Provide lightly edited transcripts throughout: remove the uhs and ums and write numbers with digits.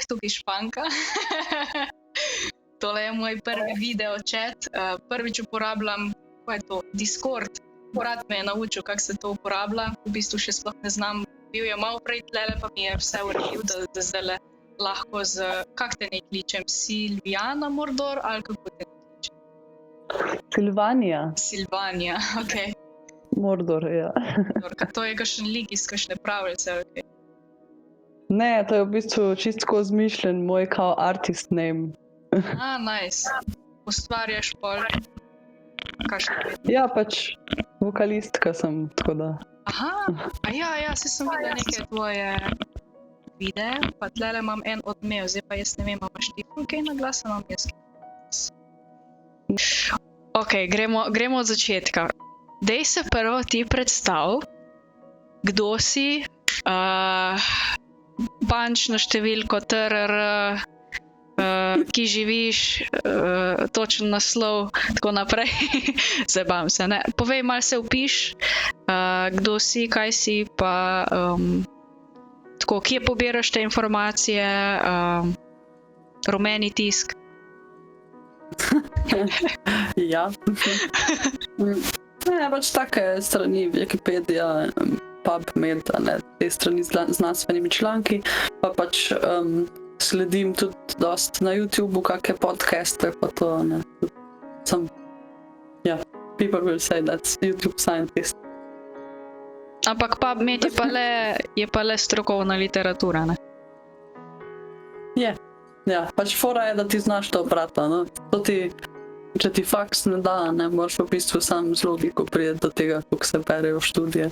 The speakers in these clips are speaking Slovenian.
bok, tukaj Španka. Tole je moj prvi video chat. Prvič uporabljam, kaj je to, Discord. Brat me je naučil, kako se to uporablja. V bistvu še sploh ne znam. Bil je malo prej tlele, pa mi je vse uredil, da zdaj lahko kak te ne kličem? Silvijana Mordor ali kako te ne kličem? Silvanija, okej. Mordor, ja. To je kakšen lik iz kakšne pravljice, okej. Ne, to je v bistvu čisto zmišljen moj kao artist name. Nice. Ustvarjaš pol. Ja, pač vokalistka sem, tako da. Ja, se sem videla neke tvoje videe, pa tlele imam en odmev, zdaj pa jaz ne vem, imaš ti kaj na glas, imam jaz kaj. Ok, gremo od začetka. Dej se prvo ti predstav, kdo si, bančno številko TRR, ki živiš, točen naslov, tako naprej. Zabam se, ne. Povej, malo se opiš, kdo si, kaj si, pa tako, kje pobiraš te informacije, rumeni tisk. Ja. Ne, pač take strani, Wikipedia, PubMed, te strani z znanstvenimi članki, pa pač sledim tudi dost na YouTubeu, kakšne podcaste, pa to, ne. People will say that's YouTube scientist. Ampak PubMed je pa le strokovna literatura, ne? Ja, pač fora je, da ti znaš to brati, no. Če ti faks ne da, ne, moraš v bistvu sam z logiko priti do tega, kako se berejo študije.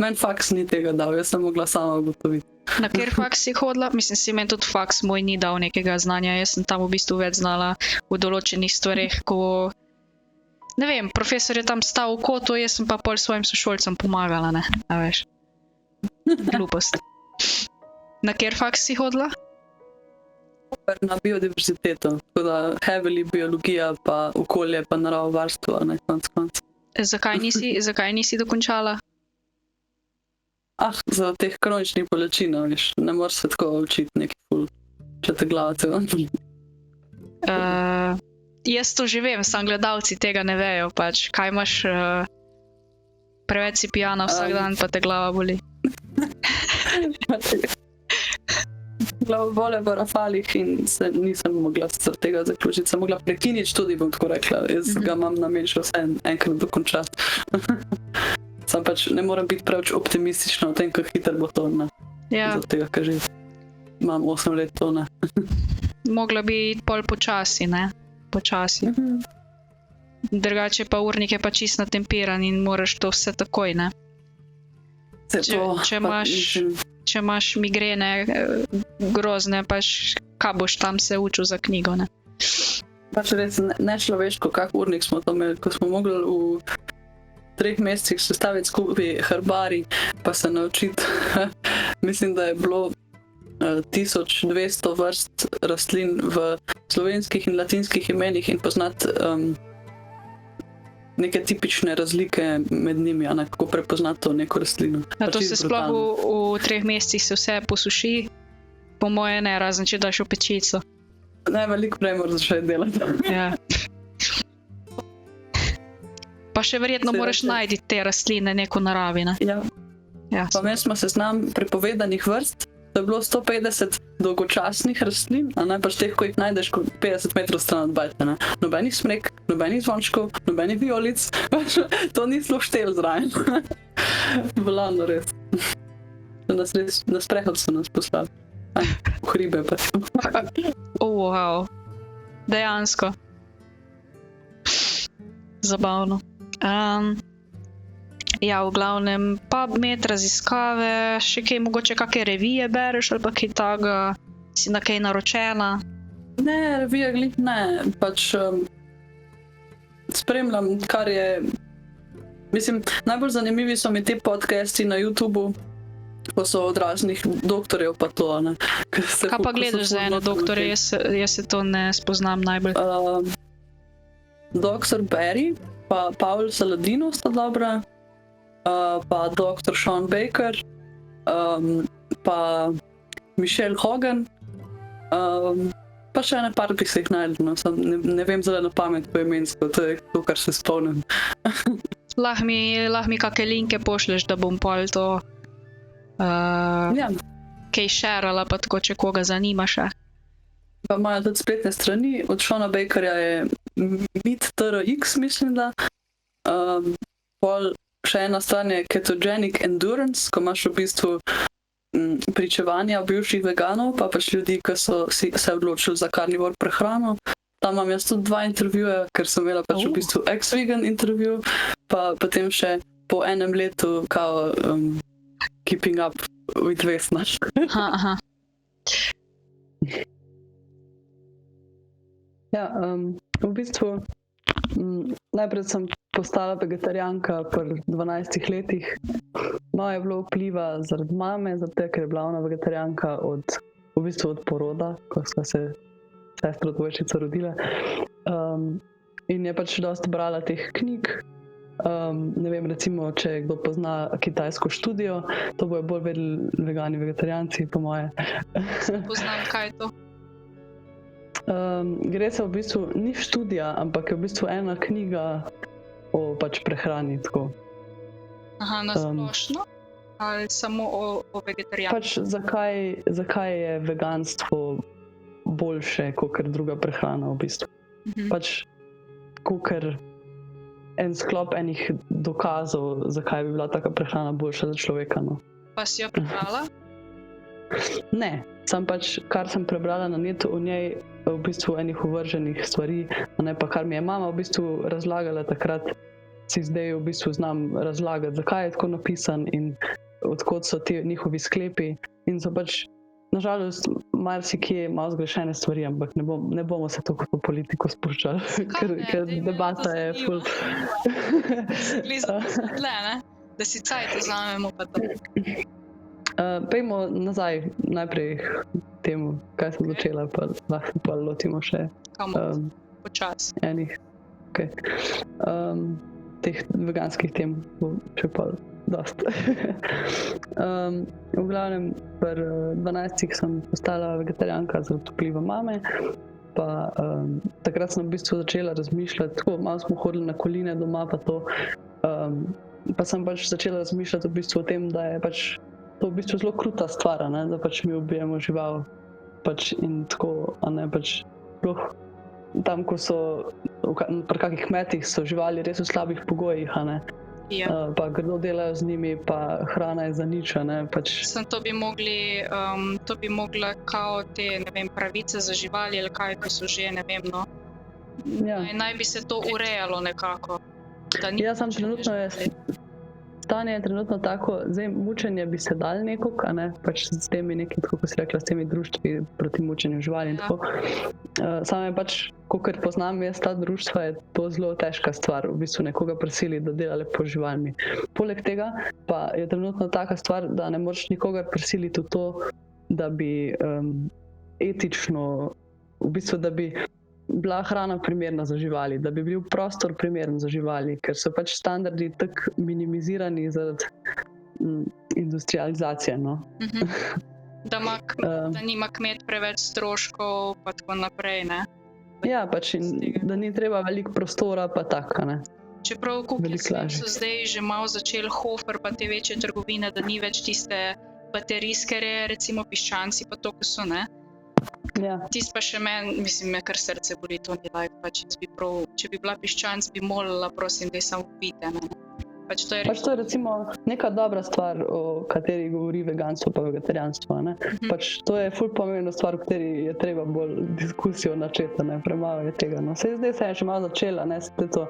Meni faks ni tega dal, jaz sem mogla sama ugotoviti. Na kjer faks si hodila? Mislim, si meni tudi faks moj ni dal nekega znanja, jaz sem tam v bistvu več znala v določenih stvareh, ko, ne vem, profesor je tam stal v kotu, jaz sem pa pol svojim sošolcem pomagala, ne, a veš. Glupost. Na kjer faks si hodila? Na biodiverziteto, tako da heavily biologija, pa okolje, pa naravovarstvo, ne, konc. Zakaj nisi dokončala? Za teh kroničnih bolečin, veš, ne moreš se tako učiti neki ful, če te glava celo. Jaz to že vem, sam gledalci tega ne vejo, pač, kaj imaš, preveč si pijana vsak dan, pa te glava boli. Glava bole v rafalih in se nisem mogla z tega zaključiti, sem mogla prekiniti študij, bom tako rekla, jaz ga imam namen še vse enkrat dokončati. Sam pač ne morem biti preveč optimistična o tem, kako hitro bo to, ne. Zato tega, ker že imam 8 let to, ne. Mogla bi iti pol počasi, ne? Počasi. Drugače pa urnik je pa čist natempiran in moraš to vse takoj, ne? Če imaš migrene grozne, pač kaj boš tam se učil za knjigo, ne? Pač res nečloveško, kak urnik smo to imeli, ko smo mogli v 3 mesecih sestaviti skupaj herbari, pa se naučiti. Mislim, da je bilo 1200 vrst rastlin v slovenskih in latinskih imenih in poznati neke tipične razlike med njimi, kako prepoznati to neko rastlino. To se sploh v 3 mesecih se vse posuši? Po moje ne, razen če daš v pečico. Ne, veliko prej moraš začeti delati. Ja. Pa še verjetno moraš najti te rastline neko naravi, ne? Ja. Pa imeli smo seznam prepovedanih vrst, to je bilo 150 dolgočasnih rastlin, a ne, pač teh, ko jih najdeš 50 metrov stran od bajta, ne. Nobenih smrek, nobenih zvončkov, nobenih violic, to ni sploh štel zraven. Volano res. Na sprehod so nas poslali. V hribe pa. Wow. Dejansko. Zabavno. Ja, v glavnem, PubMed, raziskave, še kaj, mogoče kakšne revije bereš ali pa kaj takega, si na kaj naročena? Ne, revije glih ne, pač spremljam, kar je, mislim, najbolj zanimivi so mi te podcasti na YouTubeu, ko so od raznih doktorjev pa to, ne. Kaj pa gledaš za ene doktorje, jaz se to ne spoznam najbolj. Dr. Barry, pa Paul Saladino sta dobra, pa Dr. Sean Baker, pa Michelle Hogan, pa še ene par bi se jih najdel, no, ne vem zelo na pamet poimensko, to je to, kar se spomnim. Lahko mi kakšne linke pošlješ, da bom pol to Ja, kaj šerala, pa tako, če koga zanima še. pa imajo tudi spletne strani, od Shona Bakerja je MeetTRX, mislim da. Pol še ena stvar je Ketogenic Endurance, ko imaš v bistvu pričevanja bivših veganov, pa pač ljudi, ki so se odločili za karnivor prehrano. Tam imam jaz tudi 2 intervjuja, ker sem imela pač v bistvu ex-vegan intervju, pa potem še po enem letu kao Keeping Up with Vesna. Aha. Ja, v bistvu najprej sem postala vegetarijanka pri 12 letih. Malo je bilo vpliva zaradi mame, zato ker je bila ona vegetarijanka od poroda, ko sva se sestra dvojčica rodila. In je pač dosti brala teh knjig. Ne vem, recimo, če kdo pozna kitajsko študijo, to bojo bolj vedeli vegani, vegetarijanci, po moje. Poznam, kaj je to. Gre se v bistvu, ni študija, ampak je v bistvu ena knjiga o pač prehrani, tako. Aha, na splošno? Ali samo o vegetarijanstvu? Pač zakaj je veganstvo boljše kot druga prehrana v bistvu. Pač kot en sklop enih dokazov, zakaj bi bila taka prehrana boljša za človeka. No. Pa si jo prebrala? Ne, sam pač, kar sem prebrala na netu o njej, v bistvu enih uvrženih stvari, ne pa kar mi je mama v bistvu razlagala takrat, si zdaj v bistvu znam razlagati, zakaj je tako napisan in odkot so ti njihovi sklepi. In so pač, nažalost, marsikje malo zgrešene stvari, ampak ne bomo se toliko v politiko spuščali, ker debata je ful. Blizu tle, ne? Da si cajt vzamemo pa to. Pejmo nazaj najprej temu, kaj sem začela, pa lahko se pa lotimo še Počas. enih teh veganskih tem, še pa dost. V glavnem, pri 12 sem postala vegetarijanka zaradi vpliva mame, pa takrat sem v bistvu začela razmišljati, tako malo smo hodili na koline doma, pa to, pa sem pač začela razmišljati v bistvu o tem, da je pač to v bistvu zelo kruta stvar, ne? Da pač mi ubijemo žival pač in tako, a ne pač sploh tam, ko so pri kakih kmetih so živali res v slabih pogojih, a ne? Ja. Pa grdo delajo z njimi, pa hrana je za nič, a ne? Pač... To bi mogla kao te, ne vem, pravice za živali ali kaj, ko so že, ne vem, no. Ja. Naj bi se to urejalo nekako. Ja, sam trenutno stanje je trenutno tako, zdaj mučenje bi se dal nekako, a ne, pač s temi nekaj, tako ko si rekla, s temi društvi proti mučenju živali in tako. Samo je pač, kakor poznam jaz ta društva, je to zelo težka stvar, v bistvu nekoga prisili, da dela lepo z živalmi. Poleg tega pa je trenutno taka stvar, da ne moreš nikogar prisiliti v to, da bi etično, v bistvu, da bi bila hrana primerna za živali, da bi bil prostor primeren za živali, ker so pač standardi tako minimizirani zaradi industrializacije. No? Da nima kmet preveč stroškov, pa tako naprej, ne? Ja, pač da ni treba veliko prostora, pa tako, ne. Čeprav so zdaj že malo začeli Hofer, pa te večje trgovine, da ni več tiste baterijske reje, recimo piščanci, pa to, ko so, ne? Ja. Tisto pa še meni, mislim, me kar srce boli, to ni life, pač če bi bila piščanc, bi molila, prosim, da je samo ubite, ne. Pač to je recimo neka dobra stvar, o kateri govori veganstvo pa vegetarijanstvo, ne. Pač to je ful pomembna stvar, o kateri je treba bolj diskusijo načeti, ne, premalo je tega, no. Zdaj se je še malo začela, ne, s to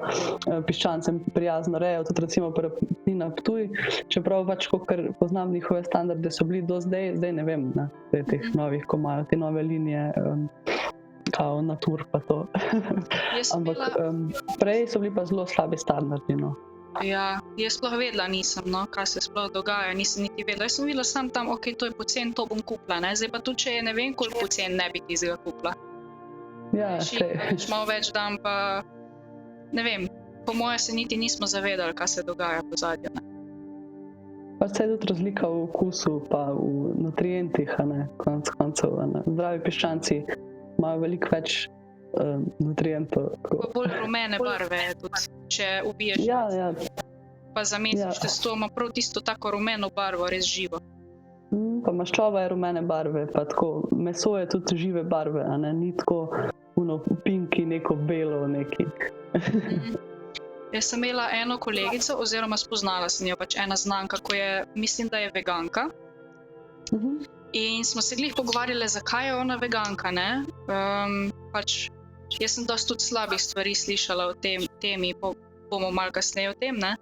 piščancem prijazno rejo, tudi recimo na Ptuj, čeprav pač, kakor poznam njihove standarde, so bili do zdaj ne vem, ne, teh novih, ko imajo te nove linije, kao natur pa to. Ampak prej so bili pa zelo slabi standardi, no. Ja, jaz sploh vedela nisem, no, kaj se sploh dogaja, nisem niti vedela. Jaz sem videla sam tam, ok, to je pocen, to bom kupila, ne, zdaj pa tudi, če je ne vem, koliko pocen ne bi tizga kupila. Ja, malo več dam, pa ne vem, po moje se niti nismo zavedali, kaj se dogaja po zadnje, ne. Pač se je tudi razlika v okusu, pa v nutrientih, a ne, konec koncev, a ne. Zdravi piščanci imajo veliko več nutrientov. Pa bolj rumene barve, tudi, če ubiješ Ja. pa zamesiš Ja. testo, ima prav tisto tako rumeno barvo, res živo. Pa maščoba je rumene barve, pa tako, meso je tudi žive barve, a ne, ni tako pinki, neko belo neki. Jaz sem imela eno kolegico, oziroma spoznala sem jo, pač ena znanka, ko je, mislim, da je veganka. In smo se glih pogovarjali, zakaj je ona veganka, ne? Pač, jaz sem dosti tudi slabih stvari slišala o tem temi, bomo malo kasneje o tem, ne?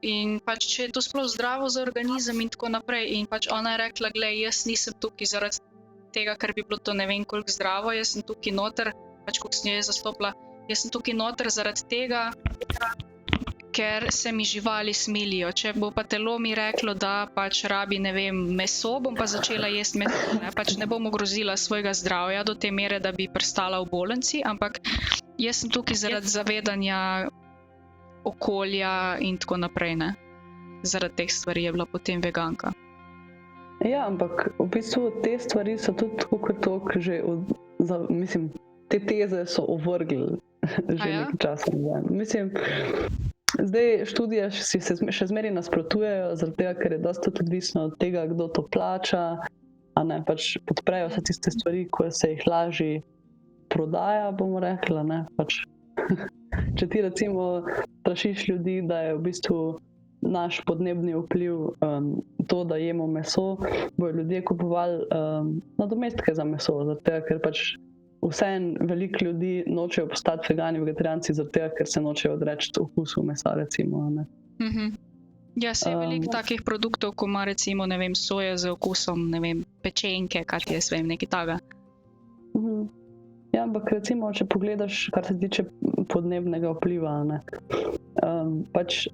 In pač, če je to sploh zdravo za organizem in tako naprej. In pač ona je rekla, glej, jaz nisem tukaj zaradi tega, ker bi bilo to ne vem koliko zdravo, jaz sem tukaj noter, pač koliko sem jo zastopila, jaz sem tukaj noter zaradi tega, ker se mi živali smilijo. Če bo pa telo mi reklo, da pač rabi, ne vem, meso, bom pa začela jesti meso, ne? Pač ne bom ogrozila svojega zdravja do te mere, da bi pristala v bolnici, ampak jaz sem tukaj zaradi zavedanja okolja in tako naprej, ne. Zaradi teh stvari je bila potem veganka. Ja, ampak v bistvu te stvari so tudi toliko že mislim, te teze so ovrgli že nekaj časa. Mislim, zdaj študije si se še zmeraj nasprotujejo, zaradi tega, ker je dosta tudi odvisno od tega, kdo to plača, a ne, pač podprejo vse tiste stvari, ko se jih lažje prodaja, bomo rekla, ne, pač. Če ti recimo strašiš ljudi, da je v bistvu naš podnebni vpliv to, da jemo meso, bojo ljudje kupovali nadomestke za meso, zaradi tega, ker pač vseeno veliko ljudi nočejo postati vegani, vegetarijanci, zaradi tega, ker se nočejo odreči okusu mesa, recimo, ne. Ja, se je veliko takih produktov, ko ima recimo, ne vem, soja z okusom, ne vem, pečenke, kaj ti jaz vem, nekaj takega. Ja, ampak recimo, če pogledaš, kar se tiče podnebnega vpliva, ne, pač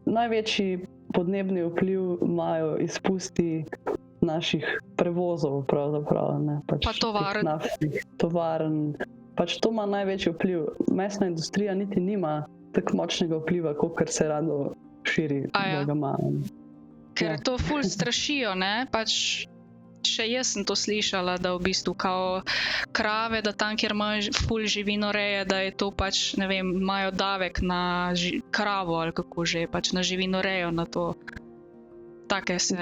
največji podnebni vpliv imajo izpusti naših prevozov, pravzaprav, ne, pač pa tovarn. Naftnih tovarn, pač to ima največji vpliv. Mesna industrija niti nima tako močnega vpliva, kakor se rado širi, da ga ima. Ker to ful strašijo, ne, pač še jaz sem to slišala, da v bistvu kao krave, da tam, kjer imajo ful živinoreje, da je to pač, ne vem, imajo davek na kravo ali kako že, pač na živinorejo, na to. Take se.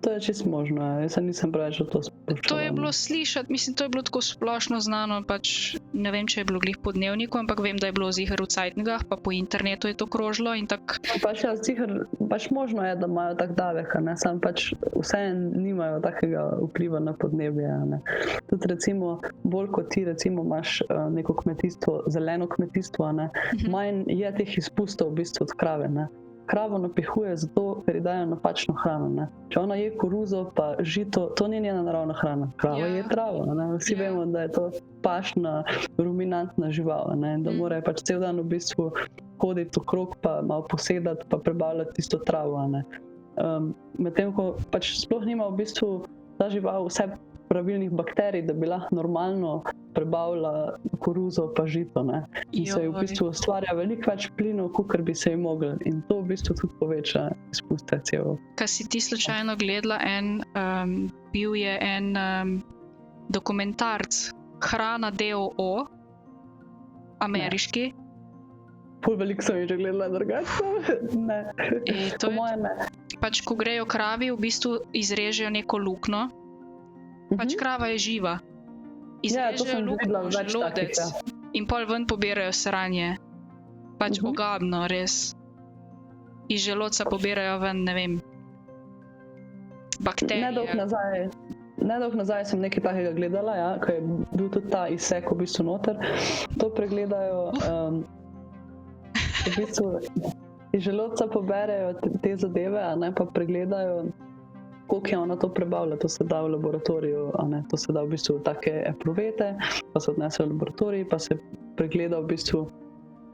To je čisto možno, jaz nisem preveč o to spraševala. To je bilo slišati, mislim, to je bilo tako splošno znano, pač ne vem, če je bilo glih po dnevniku, ampak vem, da je bilo ziher v Cajtngah, pa po internetu je to krožilo in tak. Pač ja, ziher, pač možno je, da imajo tak davek, ne, sam pač vseeno nimajo takega vpliva na podnebje, ne. Tudi recimo, bolj kot ti recimo imaš neko kmetijstvo, zeleno kmetijstvo, ne, manj je teh izpustov v bistvu od krave, ne. Kravo napihuje zato, ker ji dajo napačno hrano, ne. Če ona je koruzo pa žito, to ni njena naravna hrana. Krava je travo, ne. Vsi vemo, da je to pašna, ruminantna žival, ne. Da mora pač cel dan v bistvu hoditi okrog, pa malo posedati, pa prebavljati tisto travo, ne. Medtem ko pač sploh nima v bistvu ta žival vse pravilnih bakterij, da bi lahko normalno prebavila koruzo pa žito, ne. In se v bistvu ustvarja veliko več plinov, kakor bi se ji mogli. In to v bistvu tudi poveča izpuste CO. Kaj si ti slučajno gledala bil je en dokumentarc Hrana DOO, ameriški. Ful veliko sem že gledala drugače, ne. To moje ne. Pač, ko grejo kravi, v bistvu izrežejo neko luknjo. Pač krava je živa. Izrežejo luknjo v želodec in pol ven pobirajo sranje. Pač ogabno, res. Iz želodca pobirajo ven, ne vem, bakterije. Nedolgo nazaj sem nekaj takega gledala, ja, ko je bil tudi ta izsek v bistvu noter. To pregledajo, v bistvu iz želodca poberejo te zadeve, a ne, pa pregledajo, koliko je ona to prebavila, to se da v laboratoriju, a ne, to se da v bistvu take epruvete, pa se odnese v laboratorij, pa se pregleda v bistvu,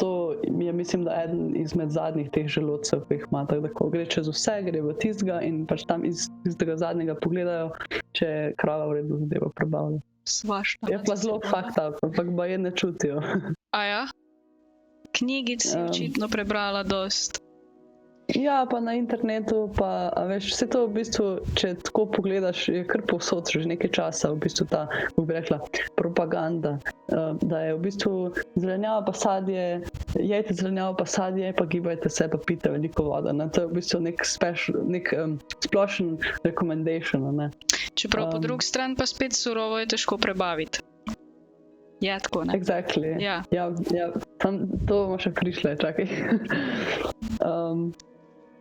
to je mislim, da eden izmed zadnjih teh želodcev, ki jih ima, tako da ko gre čez vse, gre v tistega in pač tam iz tega zadnjega pogledajo, če je krava v redu zadevo prebavila. Svašta. Je pa zelo fucked up, ampak baje ne čutijo. A ja? Knjigic si očitno prebrala dost. Ja, pa na internetu, pa a veš, vse to v bistvu, če tako pogledaš, je kar povsod že nekaj časa v bistvu ta, kako bi rekla, propaganda, da je v bistvu zelenjava pa sadje, jejte zelenjavo pa sadje, pa gibajte se, pa pijte veliko vode, ne? To je v bistvu nek splošen recommendation, ne? Čeprav po drugi strani pa spet surovo je težko prebaviti. Ja, tako, ne? Exactly. Ja. Ja, tam to bomo še prišli, čakaj.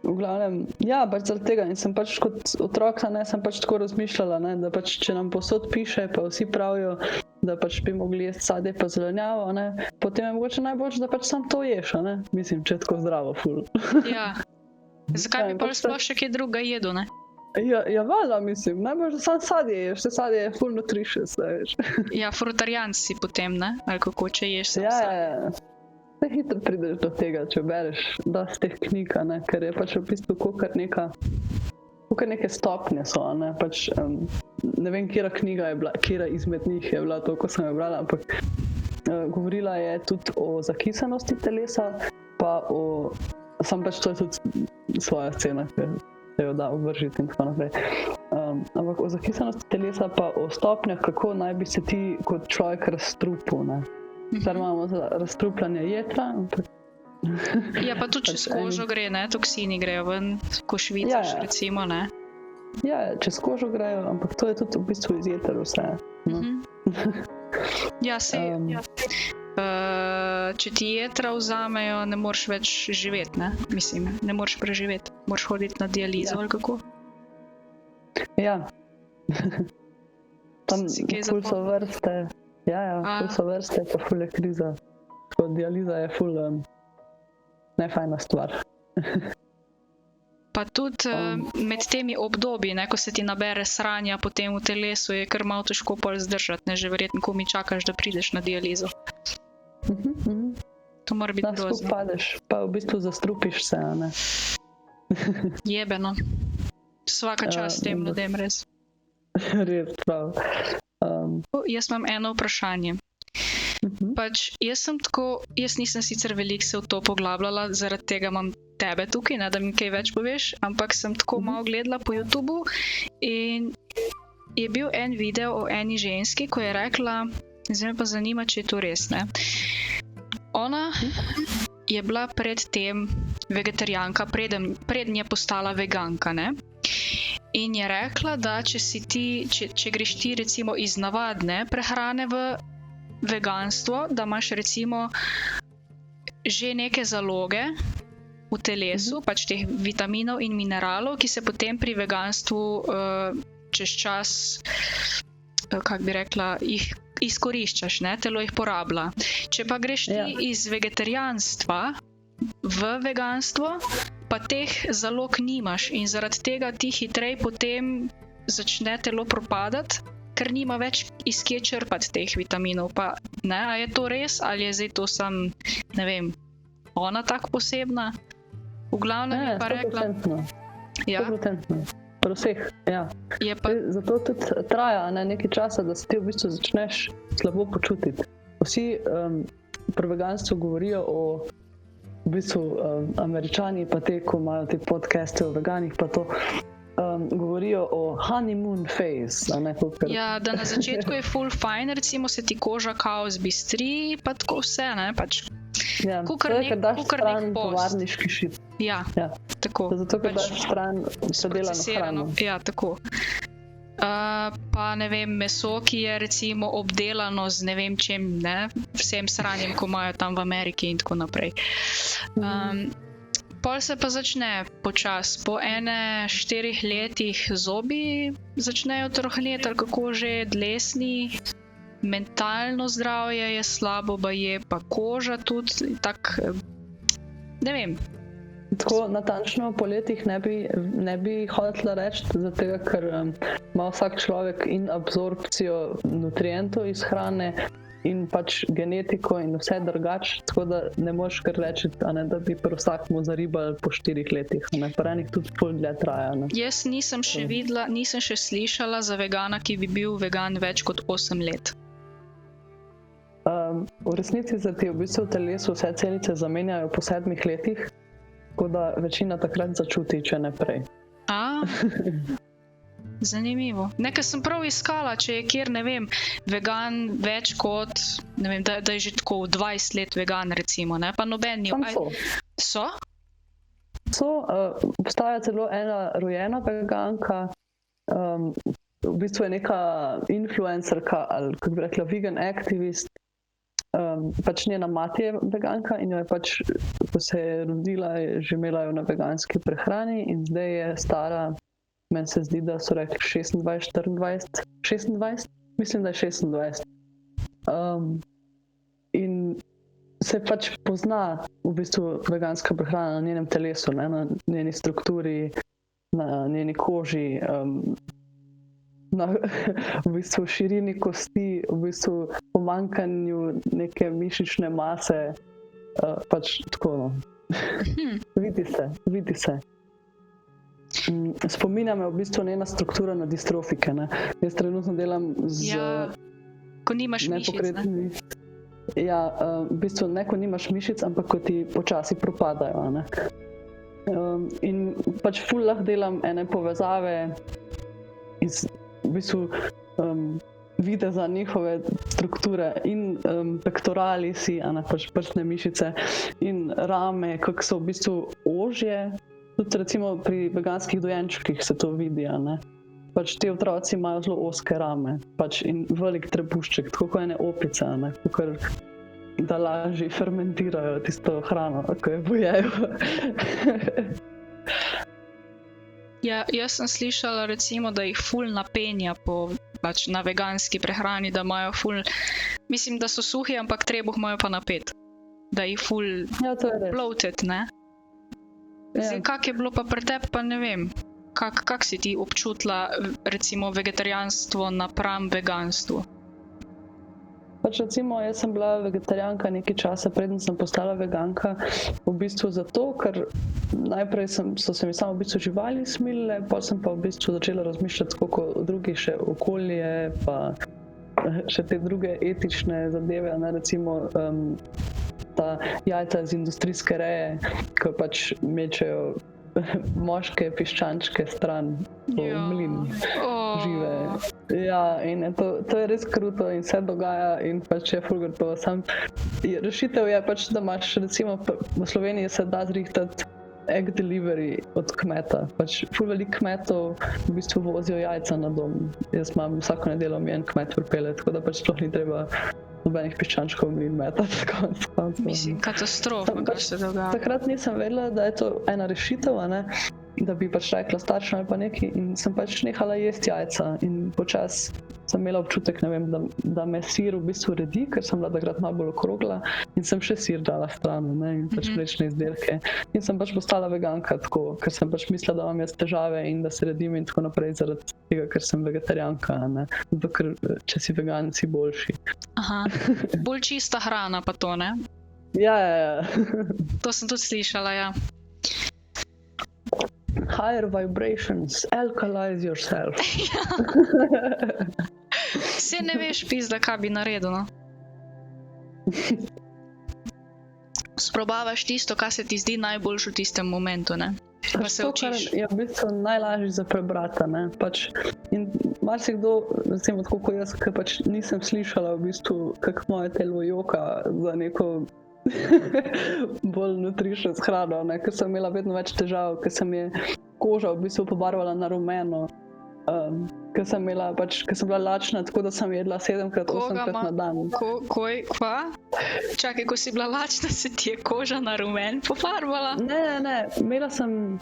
V glavnem, ja, pač zaradi tega in sem pač kot otrok, ne, sem pač tako razmišljala, ne, da pač če nam povsod piše, pa vsi pravijo, da pač bi mogli jesti sadje pa zelenjavo, ne, potem je mogoče najboljše, da pač sam to ješ, ne, mislim, če je tako zdravo, ful. Ja. Zakaj bi pol sploh še kaj drugega jedel, ne? Ja, valjda, mislim, najboljše, da sam sadje ješ, vse sadje je ful nutritious, veš. Ja, frutarijan si potem, ne? Ali kako, če ješ sam Ja, sadje. ne hitro prideš do tega, če bereš dosti teh knjig, ne, ker je pač v bistvu kakor neke stopnje so, ne, pač ne vem, katera knjiga je bila, katera izmed njih je bila to, ko sem jo brala, ampak govorila je tudi o zakisanosti telesa, pa sam pač to je tudi svoja scena, ker se jo da obvržiti in tako naprej. Ampak o zakisanosti telesa pa o stopnjah, kako naj bi se ti kot človek razstrupil, ne. Zdaj imamo za razstrupljanje jetra. Ja, pa tudi čez kožo gre, ne? Toksini grejo ven, ko švicaš, recimo, ne? Ja, čez kožo grejo, ampak to je tudi v bistvu iz jeter vse. No. Ja, če ti jetra vzamejo, ne moreš več živeti, ne? Mislim, ne moreš preživeti. Moraš hoditi na dializo, ali kako? Ja. Tam ful so vrste. Ja, ful so vrste, pa ful je kriza. Dializa je ful nefajna stvar. Pa tudi med temi obdobji, ne, ko se ti nabere sranja potem v telesu, je kar malo težko pol zdržati, ne, že verjetno komi čakaš, da prideš na dializo. To mora biti grozno. Skup padeš, pa v bistvu zastrupiš se, a ne. Jebeno. Svaka čast tem ljudem, res. Res, prav. Jaz imam eno vprašanje. Pač, jaz nisem sicer veliko se v to poglabljala, zaradi tega imam tebe tukaj, ne, da mi kaj več poveš, ampak sem tako malo gledala po YouTubu in je bil en video o eni ženski, ko je rekla, zdaj me pa zanima, če je to res, ne. Ona je bila predtem vegetarijanka, preden je postala veganka, ne. In je rekla, da če greš ti recimo iz navadne prehrane v veganstvo, da imaš recimo že neke zaloge v telesu, pač teh vitaminov in mineralov, ki se potem pri veganstvu čez čas, kako bi rekla, jih izkoriščaš, ne, telo jih porablja. Če pa greš ti iz vegetarijanstva v veganstvo, pa teh zalog nimaš in zaradi tega ti hitrej potem začne telo propadati, ker nima več iz kje črpati teh vitaminov. Pa, ne, a je to res, ali je zdaj to sam, ne vem, ona tako posebna? V glavnem je pa rekla... 100%. Ja. 100%. Pri vseh, ja. Je pa... Zato tudi traja nekaj časa, da se ti v bistvu začneš slabo počutiti. Vsi pri veganstvu govorijo o v bistvu Američani, pa te, ko imajo te podcaste o veganih, pa to govorijo o honeymoon phase. Ja, da na začetku je full fine, recimo se ti koža kao zbistri, pa tako vse, ne, pač ja, kukar nek post. Tovarniški šit. Ja, tako. Zato, ker daš stran predelano hrano. Ja, tako. Pa ne vem, meso, ki je recimo obdelano z ne vem čem, ne, vsem sranjem, ko imajo tam v Ameriki in tako naprej. Pol se pa začne počas, po 4 letih zobi začnejo trohneti, ali kako že, dlesni, mentalno zdravje je slabo, baje, pa koža tudi, tak, ne vem. Tako natančno po letih ne bi hotela reči, zato ker ima vsak človek in absorpcijo nutrientov iz hrane in pač genetiko in vse drugače, tako da ne moreš kar reči, da bi pri vsakmu zaribali po 4 letih. Pri enih tudi ful dlje traja. Ne. Jaz nisem še videla, nisem še slišala za vegana, ki bi bil vegan več kot 8 let. V resnici se ti v bistvu v telesu vse celice zamenjajo po 7 letih. tako da večina takrat začuti, če ne prej. Zanimivo. Nekaj sem prav iskala, če je kjer, ne vem, vegan več kot, ne vem, da je že tako 20 let vegan, recimo, ne? Pa noben ni. Tam so. So? Obstaja celo ena rojena veganka, v bistvu je neka influencerka, ali kako bi rekla, vegan aktivist. Pač njena mati je veganka in jo je pač, ko se je rodila, je že imela jo na veganski prehrani in zdaj je stara, meni se zdi, da so rekli 26, 24, 26? Mislim, da je 26. In se pač pozna v bistvu veganska prehrana na njenem telesu, ne? Na njeni strukturi, na njeni koži, na v bistvu širini kosti, v bistvu pomanjkanju neke mišične mase, pač tako, no. Vidi se. Spominja me v bistvu njena struktura na distrofike, ne. Jaz trenutno delam z ko nimaš mišic, ne? Ja, v bistvu ne, ko nimaš mišic, ampak ko ti počasi propadajo, ne. In pač ful lahko delam ene povezave iz v bistvu videza njihove strukture in pektoralisi, pač prsne mišice in rame, kako so v bistvu ožje. Tudi recimo pri veganskih dojenčkih se to vidi, ne. Pač ti otroci imajo zelo ozke rame, pač in velik trebušček, tako kot ene opice, ne, kakor da lažje fermentirajo tisto hrano, ko jo pojejo. Ja, jaz sem slišala recimo, da jih ful napenja pač na veganski prehrani, da imajo ful, mislim, da so suhi, ampak trebuh imajo pa napet. Da jih ful bloated, ne? Zdaj, kak je bilo pa pri tebi, pa ne vem. Kak si ti občutila recimo vegetarijanstvo napram veganstvu? Pač recimo, jaz sem bila vegetarijanka nekaj časa, preden sem postala veganka, v bistvu zato, ker najprej so se mi samo v bistvu živali smilile, potem sem pa v bistvu začela razmišljati, koliko drugih še okolje, pa še te druge etične zadeve, ne, recimo ta jajca iz industrijske reje, ko pač mečejo moške piščančke stran v mlin žive. Ja, in to je res kruto in se dogaja in pač je ful gotovo. Rešitev je pač, da imaš recimo v Sloveniji se da zrihtati egg delivery od kmeta. Pač ful veliko kmetov v bistvu vozijo jajca na dom. Jaz imam vsako nedeljo mi en kmet pripelje, tako da pač sploh ni treba nobenih piščančkov v mlin metati. Mislim, katastrofa, kar se dogaja. Takrat nisem vedela, da je to ena rešitev, ne? Da bi pač rekla staršem ali pa nekaj in sem pač nehala jesti jajca in počasi sem imela občutek, ne vem, da me sir v bistvu redi, ker sem bila takrat malo bolj okrogla in sem še sir dala stran, ne, in pač mlečne izdelke. In sem pač postala veganka tako, ker sem pač mislila, da imam jaz težave in da se redim in tako naprej zaradi tega, ker sem vegetarijanka, ne. Zato, ker če si vegan, si boljši. Aha, bolj čista hrana pa to, ne? Ja. To sem tudi slišala, ja. Higher vibrations, alkalize yourself. Vse ne veš, pizda, kaj bi naredil, no? Sprobavaš tisto, kar se ti zdi najboljše v tistem momentu, ne? Pa se to, kar učiš. je v bistvu najlažje za prebrati, ne? Pač, in marsikdo, recimo tako kot jaz, ki pač nisem slišala v bistvu, kako moje telo joka za neko bolj nutrition hrano, ne? Ker sem imela vedno več težav, ker se mi je koža v bistvu pobarvala na rumeno, ker sem bila lačna, tako da sem jedla 7-krat, 8-krat na dan. Kva? Čakaj, ko si bila lačna, se ti je koža na rumen pobarvala? Ne, imela sem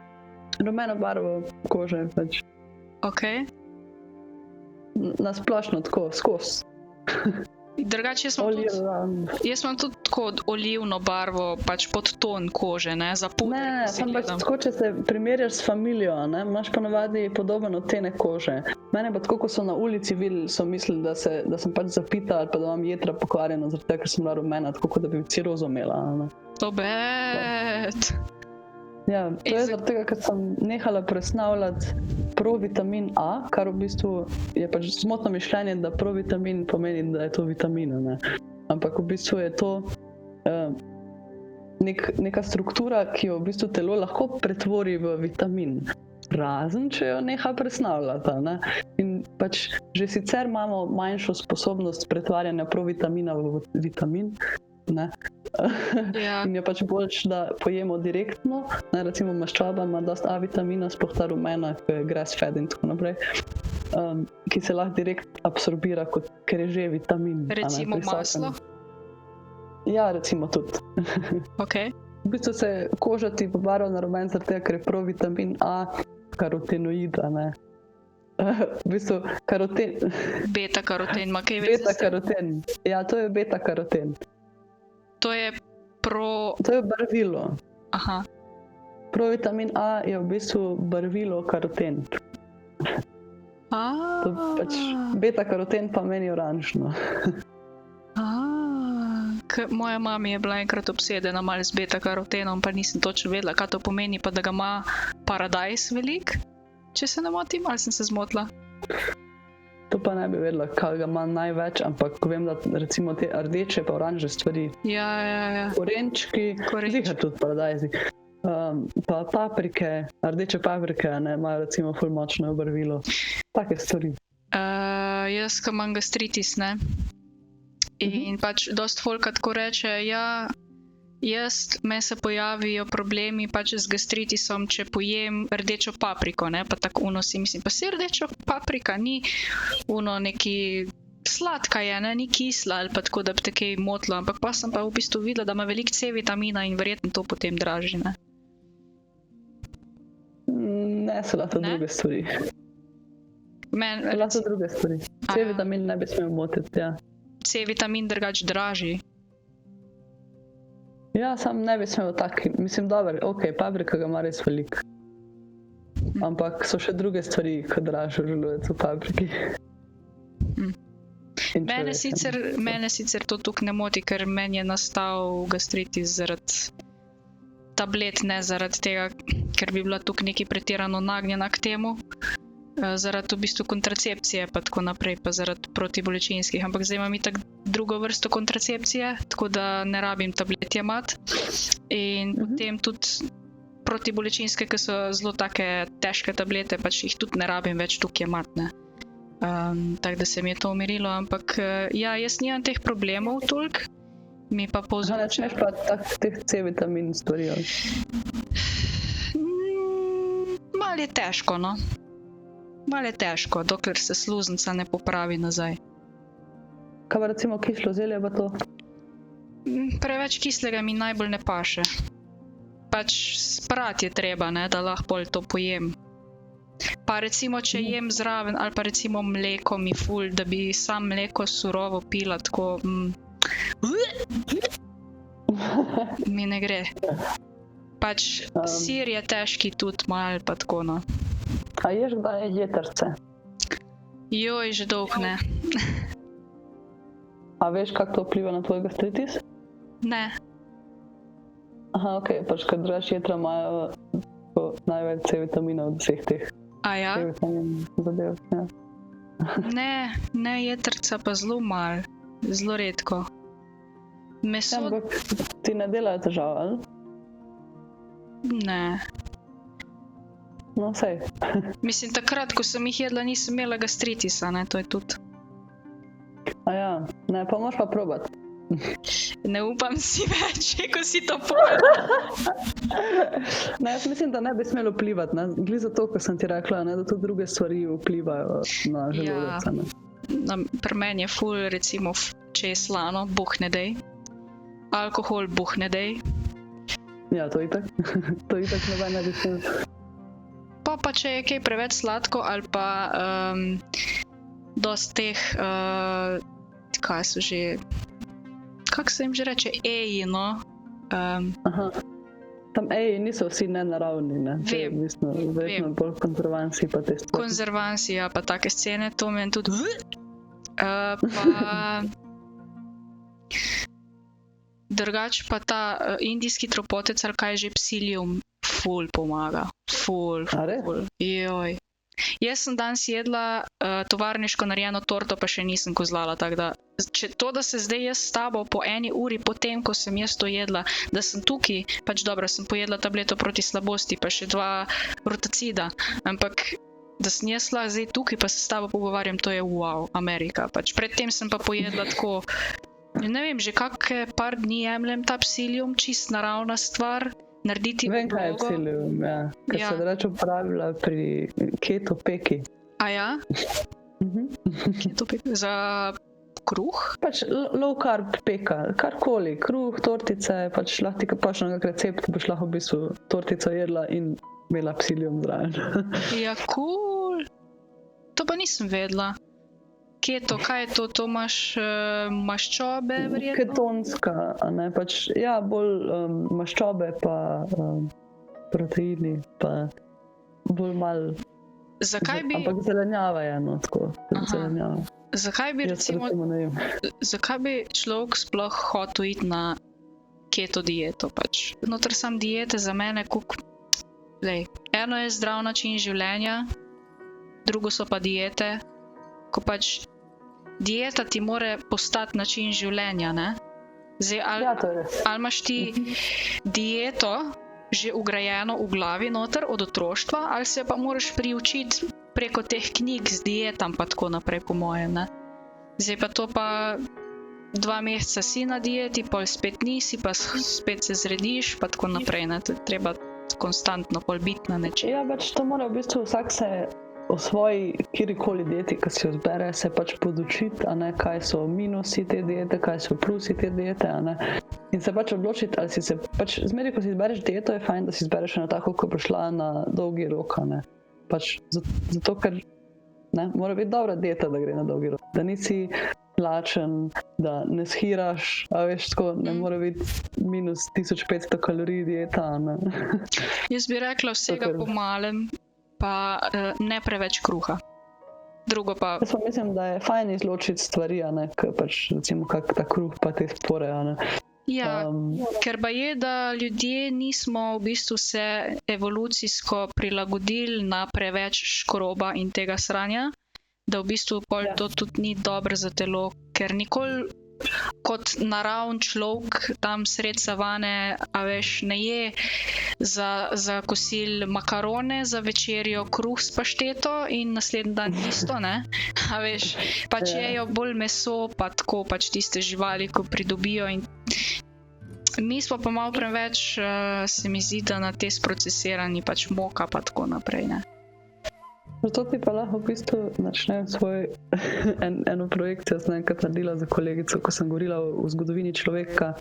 rumeno barvo kože, pač. Ok. Na splošno tako, skozi. Drugače, jaz imam tudi tako olivno barvo, pač pod ton kože, ne, za put. Ne, sem pač tako, če se primerjaš s familijo, ne, imaš pa navadi podoben odtenek kože. Mene pa tako, ko so na ulici videli, so mislili, da sem pač zapita ali pa da imam jetra pokvarjeno, zaradi tega, ker sem bila rumena, tako kot da bi cirozo imela, ne. To bed. Ja, to je zaradi tega, ker sem nehala presnavljati provitamin A, kar v bistvu je pač zmotno mišljenje, da provitamin pomeni, da je to vitamin, ne. Ampak v bistvu je to neka struktura, ki jo v bistvu telo lahko pretvori v vitamin. Razen, če jo neha presnavljati. Ne? In pač že sicer imamo manjšo sposobnost pretvarjanja provitamina v vitamin, ne? Ja. In je pač boljš, da pojemo direktno. Ne? Recimo maščoba ima dosta A vitamina, sploh ta rumena, ki je grass fed in tako naprej, ki se lahko direkt absorbira, ker je že vitamin. Recimo maslo? Ja, recimo tudi. Okay. V bistvu se koža ti pobarva na rumen, zaradi tega, ker je provitamin A karotenoid, ne. V bistvu karoten. Beta-karoten ima kaj več? Beta-karoten. Ja, to je beta-karoten. To je To je barvilo. Aha. Provitamin A je v bistvu barvilo karoten. To pač beta-karoten pa meni oranžno. Moja mama je bila enkrat obsedena malo z beta-karotenom, pa nisem točno vedela, kaj to pomeni, pa da ga ima paradajz velik, če se ne motim, ali sem se zmotila? To pa ne bi vedela, kaj ga ima največ, ampak vem, da recimo te rdeče pa oranžne stvari. Ja. Korenčki, ziher tudi paradajzi. Pa paprike, rdeče paprike, ne, imajo recimo ful močno barvilo. Take stvari. Jaz, ko imam gastritis, ne? In pač dost folka tako reče, ja, meni se pojavijo problemi pač z gastritisom, če pojem rdečo papriko, ne, pa tako si mislim, pa se rdečo paprika ni neki sladka je, ne, ni kisla ali pa tako, da bi te kaj motilo, ampak pa sem pa v bistvu videla, da ima veliko C vitamina in verjetno to potem draži, ne. Ne, so lahko druge stvari. Lahko druge stvari. C vitamin ne bi smel motiti, ja. C vitamin drugač draži. Ja, sam ne bi smel taki. Mislim, dobro, ok, paprika ga ima res veliko. Ampak so še druge stvari, ki dražijo želodec v papriki. Mene sicer to tukaj ne moti, ker meni je nastal gastritis zaradi tablet, ne zaradi tega, ker bi bila tukaj nekaj pretirano nagnjena k temu. Zaradi v bistvu kontracepcije pa tako naprej, pa zaradi protibolečinskih, ampak zdaj imam itak drugo vrsto kontracepcije, tako da ne rabim tablet jemati. In potem tudi protibolečinske, ki so zelo take težke tablete, pač jih tudi ne rabim več tukaj jemati, ne. Tako da se mi je to umirilo, ampak ja, jaz nimam teh problemov toliko, mi pa povzroča. Ne čneš pa teh C vitamin stvari? Malo je težko, no. Malo je težko, dokler se sluznica ne popravi nazaj. Kaj pa recimo kislo zelje pa to? Preveč kislega mi najbolj ne paše. Pač sprati je treba, ne, da lahko pol to pojem. Pa recimo, če jem zraven, ali pa recimo mleko mi ful, da bi sam mleko surovo pila, tako mi ne gre. Pač sir je težki tudi malo, pa tako, no. A ješ kdaj jetrce? Joj, že dolgo ne. A veš, kako to vpliva na tvoj gastritis? Ne. Aha, ok, pač kad drugače jetra imajo največ C vitamina od vseh teh. A ja? C vitamin zadev, ja. Ne jetrca pa zelo malo, zelo redko. Meso... Ja, ampak ti ne delajo težav, ali? Ne. No, sej. Mislim, takrat, ko sem jih jedla, nisem imela gastritisa, ne, to je tudi. A ja, ne, pa moraš pa probati. Ne upam si več, ko si to povedala. Ne, jaz mislim, da ne bi smelo vplivati, ne, glih zato, ko sem ti rekla, ne, da to druge stvari vplivajo na želodec, ne. Pri meni je ful, recimo, če je slano, ne dej. Alkohol, ne dej. Ja, to itak. To itak ne bi smelo. Pa če je kaj preveč sladko ali pa dosti teh, kaj so že, kako se jim že reče, eji, no? Aha, tam eji niso vsi nenaravni, ne? Vem. Verjetno bolj konzervansi pa te stvari. Konzervansi, ja, pa take scene, to meni tudi pa drugače pa ta indijski tropotec ali kaj že psilium ful pomaga. Ful. A res? Joj. Jaz sem danes jedla tovarniško narejeno torto, pa še nisem kozlala, tako da da se zdaj jaz s tabo po 1 uri potem, ko sem jaz to jedla, da sem tukaj, pač dobro, sem pojedla tableto proti slabosti, pa še 2 rotacida, ampak da sem jaz lahko zdaj tukaj, pa se s tabo pogovarjam, to je wow, Amerika. Pač predtem sem pa pojedla tako, ne vem, že kakšne par dni jemljem ta psilium, čist naravna stvar, narediti Vem, kaj je oblogo. psilium, ja. Ker Ja. se drugače uporablja pri keto peki. A ja? Kje to pek? Za kruh? Pač low carb peka, karkoli, kruh, tortice, pač lahko ti kapaš na kak recept, boš lahko v bistvu tortico jedla in imela psilium zraven. Ja, cool. To pa nisem vedela. Keto, kaj je to? To imaš maščobe, verjetno? Ketonska, a ne, pač, ja, bolj maščobe pa proteini, pa bolj malo, Zakaj bi, ampak zelenjava je, no, tako, Aha. zelenjava. zakaj bi Jaz recimo, ne vem. zakaj bi človek sploh hotel iti na keto dieto pač? Noter sam diete za mene, lej, eno je zdrav način življenja, drugo so pa diete, ko pač dieta ti more postati način življenja, ne? Zdaj, Ja, to je res. ali imaš ti dieto že ugrajeno v glavi noter od otroštva, ali se pa moraš priučiti preko teh knjig z dietam pa tako naprej, po mojem, ne? Zdaj pa to pa 2 meseca si na dieti, pol spet nisi, pa spet se zrediš, pa tako naprej, ne? To je treba konstantno pol biti na nečem. Ja, pač to mora v bistvu vsak se o svoji kjerkoli dieti, ki si jo zbere, se pač podučiti, a ne, kaj so minusi te diete, kaj so plusi te diete, a ne. In se pač odločiti, ali si se, pač zmeraj, ko si izbereš dieto, je fajn, da si izbereš eno tako, ko bo šla na dolgi rok, a ne. Pač zato, ker ne, mora biti dobra dieta, da gre na dolgi rok. Da nisi lačen, da ne shiraš, a veš, tako, ne more biti minus 1500 kalorij dieta, a ne. Jaz bi rekla vsega Super. po malem, pa ne preveč kruha. Drugo pa, Jaz pa mislim, da je fajn izločiti stvari, a ne, ker pač recimo kak ta kruh pa te spore, a ne. ja, ker pa je, da ljudje nismo v bistvu se evolucijsko prilagodili na preveč škroba in tega sranja, da v bistvu pol Ja. to tudi ni dobro za telo, ker nikoli kot naravn človek tam sred savane, a veš, ne je za kosil makarone, za večerjo kruh s pašteto in naslednji dan isto, ne? A veš, pač Ja. jejo bolj meso, pa tako pač tiste živali, ko pridobijo in mi smo pa malo preveč, se mi zdi, da na te sprocesirani pač moka pa tako naprej, ne? Zato ti pa lahko v bistvu načnem svoj eno projekcijo, sem enkrat naredila za kolegico, ko sem govorila o zgodovini človeka,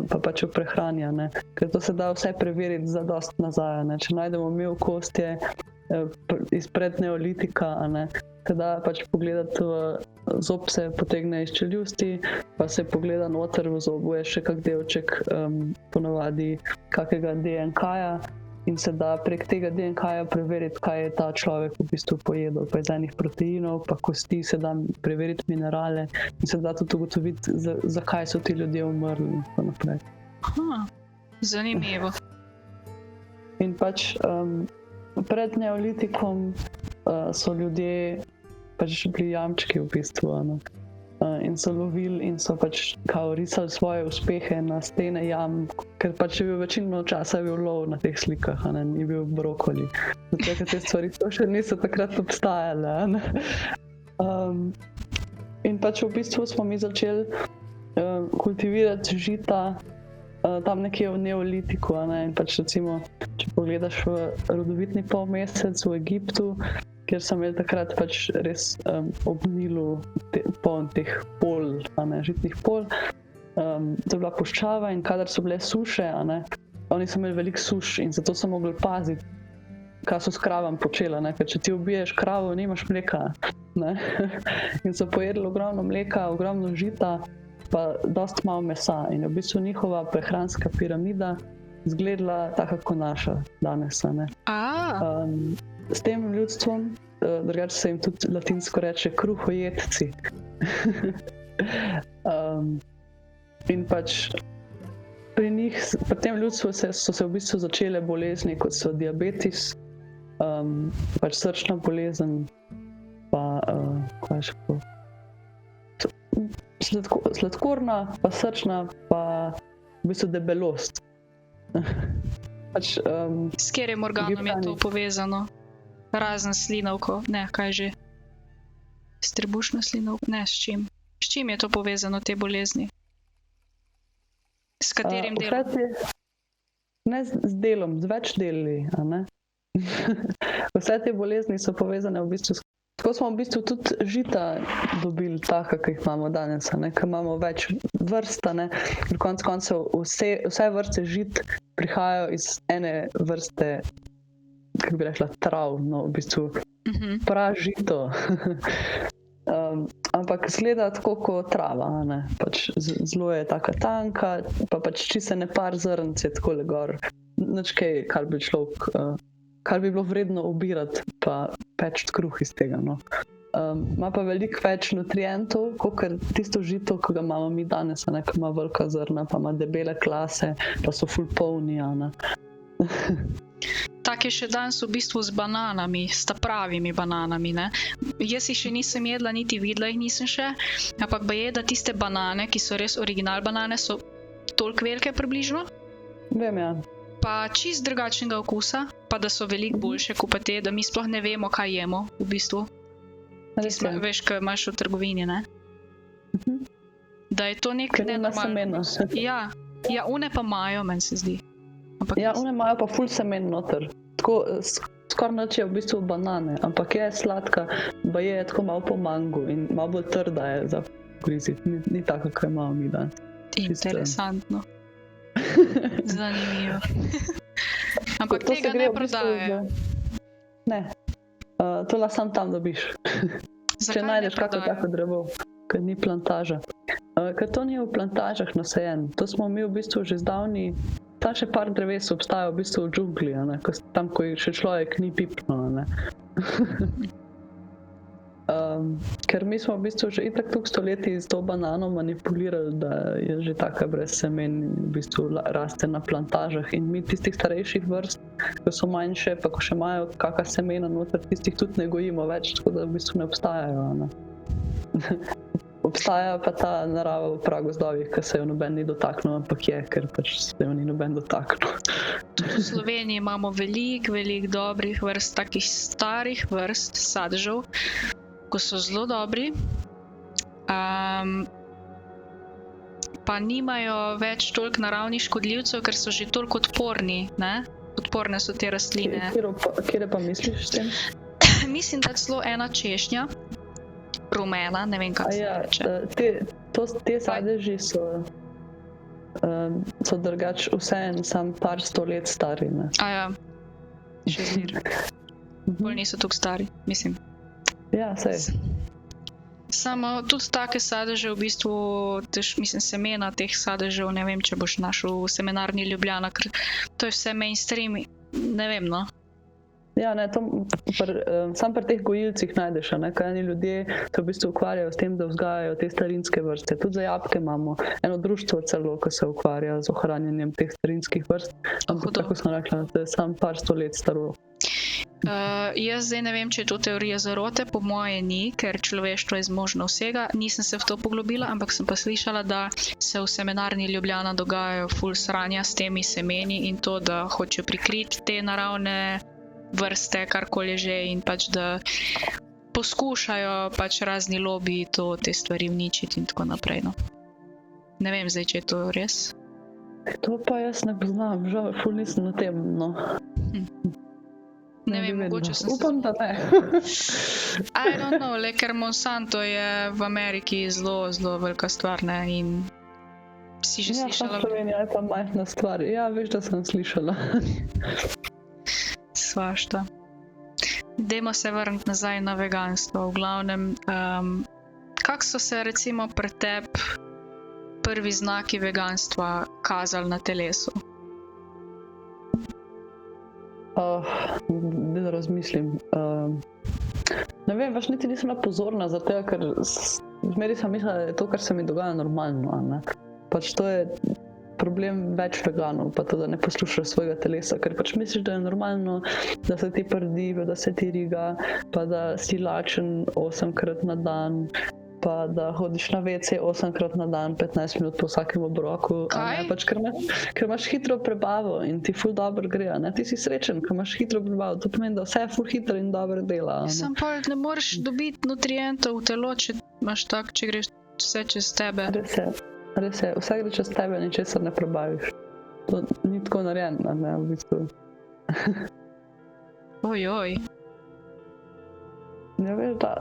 pa pač o prehrani, a ne. Ker to se da vse preveriti za dost nazaj, a ne. Če najdemo mev kostje izpred neolitika, a ne, se da pač pogledati zob se potegne iz čeljusti, pa se pogleda noter v zobu, je še kak delček ponavadi kakega DNK-ja, in se da prek tega DNK-ja preveriti, kaj je ta človek v bistvu pojedel, pa iz enih proteinov, pa kosti, se da preveriti minerale in se da tudi ugotoviti, zakaj so ti ljudje umrli in tako naprej. Zanimivo. In pač pred neolitikom so ljudje pač bili jamčki v bistvu, ne. In so lovili in so pač kao risali svoje uspehe na stene jam, ker pač je bil večino časa je bil lov na teh slikah, a ne, ni bil brokoli. Zato, ker te stvari to še niso takrat obstajale, a ne. In pač v bistvu smo mi začeli kultivirati žita tam nekje v neolitiku, a ne, in pač recimo, če pogledaš v rodovitni polmesec v Egiptu, kjer so imeli takrat pač res ob Nilu poln teh polj, a ne, žitnih polj. To je bila puščava in kadar so bile suše, a ne, oni so imeli veliko suš in zato so mogli paziti, kaj so s kravam počela, ne, ker če ti ubiješ kravo, nimaš mleka, ne. In so pojedli ogromno mleka, ogromno žita, pa dost malo mesa in je v bistvu njihova prehranska piramida izgledala tako kot naša danes, a ne. S tem ljudstvom, drugače se jim tudi latinsko reče kruhojedci. In pač pri njih, pri tem ljudstvu so se v bistvu začele bolezni, kot so diabetes, pač srčna bolezen, pa kaj še to? Sladkorna, pa srčna, pa v bistvu debelost. Pač, S katerim organom je to povezano? Razen slinavko, ne, kaj že? S trebušno slinavko, ne, s čim? S čim je to povezano, te bolezni? S katerim delom? Ne z delom, z več deli, a ne? Vse te bolezni so povezane v bistvu tako smo v bistvu tudi žita dobili taka, ki jih imamo danes, a ne? Ker imamo več vrst, a ne? Ker konec koncev vse vrste žit prihajajo iz ene vrste, kako bi rekla, trav, no, v bistvu pražito. Ampak izgleda tako kot trava, a ne? Pač zelo je taka tanka, pa pač čisto nepar zrnc je takole gor. Nič kaj, kar bi človek, kar bi bilo vredno obirati, pa peči kruh iz tega, no. Ima pa veliko več nutrientov, kot tisto žito, ki ga imamo mi danes, a ne, ki ima velika zrna, pa ima debele klase, pa so ful polni, a ne. Tak je še danes v bistvu z bananami, s ta pravimi bananami, ne. Jaz jih še nisem jedla, niti videla jih nisem še, ampak baje, da tiste banane, ki so res original banane, so toliko velike približno. Vem, ja. Pa čist drugačnega okusa, pa da so veliko boljše kot pa te, da mi sploh ne vemo, kaj jemo v bistvu. Veš, kaj imaš v trgovini, ne? Da je to nek nenormalno. Ja, one pa imajo, meni se zdi. Ja, one imajo pa ful semen noter. Tako, skoraj nič je v bistvu banane, ampak je sladka, pa je tako malo po mangu in malo bolj trda je za griziti. Ni tako, kaj imamo mi danes. Interesantno. Zanimivo. Ampak tega ne prodajajo. Ne. To lahko sam tam dobiš. Če najdeš kako tako drevo, ker ni plantaža. Ker to ni v plantažah nasajen. To smo mi v bistvu že zdavni. Ta še par dreves obstaja v bistvu v džungli, a ne? Tam, ko še človek ni pipno, a ne? Ker mi smo v bistvu že itak toliko stoletij z to banano manipulirali, da je že taka brez semen, v bistvu raste na plantažah in mi tistih starejših vrst, ko so manjše, pa ko še imajo kakšna semena noter, tistih tudi ne gojimo več, tako da v bistvu ne obstajajo, a ne. Obstaja pa ta narava v pragozdovih, ki se jo noben ni dotaknil, ampak je, ker pač se jo ni noben dotaknil. V Sloveniji imamo veliko dobrih vrst, takih starih vrst sadežev, ko so zelo dobri, pa nimajo več toliko naravnih škodljivcev, ker so že toliko odporni, ne? Odporne so te rastline. Kje pa misliš s tem? Mislim, da celo ena češnja, rumena, ne vem, kako se reče. Te sadeži so drugač vseeno sam par 100 let stari, ne? Ja, še zmeraj. Bolj niso toliko stari, mislim. Ja, sej. Samo tudi take sadeže v bistvu, mislim, semena teh sadežev, ne vem, če boš našel v semenarni Ljubljana, ker to je vse mainstream, ne vem, no. Ja, ne, sam pri teh gojilcih najdeš, ne, kaj eni ljudje se v bistvu ukvarjajo s tem, da vzgajajo te starinske vrste. Tudi za jabolke imamo eno društvo celo, ki se ukvarja z ohranjanjem teh starinskih vrst. Ampak tako sem rekla, da je sam par 100 let staro. Jaz zdaj ne vem, če je to teorija zarote, po moje ni, ker človeštvo je zmožno vsega. Nisem se v to poglobila, ampak sem pa slišala, da se v semenarni Ljubljana dogajajo ful sranja s temi semeni in to, da hočejo prikriti te naravne vrste, karkoli že, in pač da poskušajo pač razni lobiji te stvari uničiti in tako naprej, no. Ne vem zdaj, če je to res. To pa jaz ne poznam, žal, ful nisem na tem, no. Ne vem, mogoče sem se... Upam, da ne. I don't know, ker Monsanto je v Ameriki zelo, zelo velika stvar, ne, in si že slišala... Ja, Slovenija je pa majhna stvar. Ja, veš, da sem slišala. Svašta. Dajmo se vrniti nazaj na veganstvo. V glavnem, kako so se recimo pri tebi prvi znaki veganstva kazali na telesu? Da razmislim. Ne vem, več niti nisem bila pozorna, zato ker zmeri sem mislila, da je to, kar se mi dogaja, normalno, ne. Pač to je problem več veganov, pa to, da ne poslušaš svojega telesa, ker pač misliš, da je normalno, da se ti prdi, da se ti riga, pa da si lačen 8-krat na dan, pa da hodiš na WC 8-krat na dan, 15 minut po vsakem obroku. Kaj? Pač, ker imaš hitro prebavo in ti ful dobro gre, ne? Ti si srečen, ker imaš hitro prebavo. To pomeni, da vse ful hitro in dobro dela. Sam pa ne moreš dobiti nutrientov v telo, če imaš tak, če greš vse čez tebe. Res je. Vse gre čez tebe, ničesar ne prebaviš. To ni tako narejeno, ne, v bistvu. Ojoj. Ja, veš, da.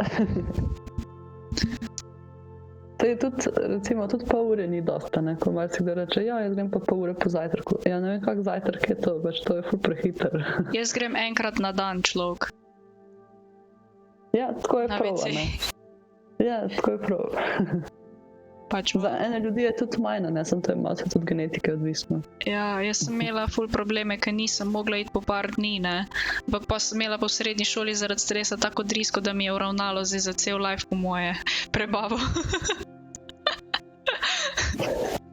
Tudi pol ure ni dosta, ne, ko marsikdo reče, ja, jaz grem pa pol ure po zajtrku. Ja, ne vem, kak zajtrk je to, pač to je ful prehiter. Jaz grem enkrat na dan, človek. Ja, tako je Na prav, WC. ne. Ja, tako je prav. Pač, Za ene ljudi je tudi manj, ne, sem to je malo tudi genetike odvisno. ja, jaz sem imela ful probleme, ker nisem mogla iti po par dni, ne. Ampak pa sem imela po srednji šoli zaradi stresa tako drisko, da mi je uravnalo zdaj za cel life po moje prebavo.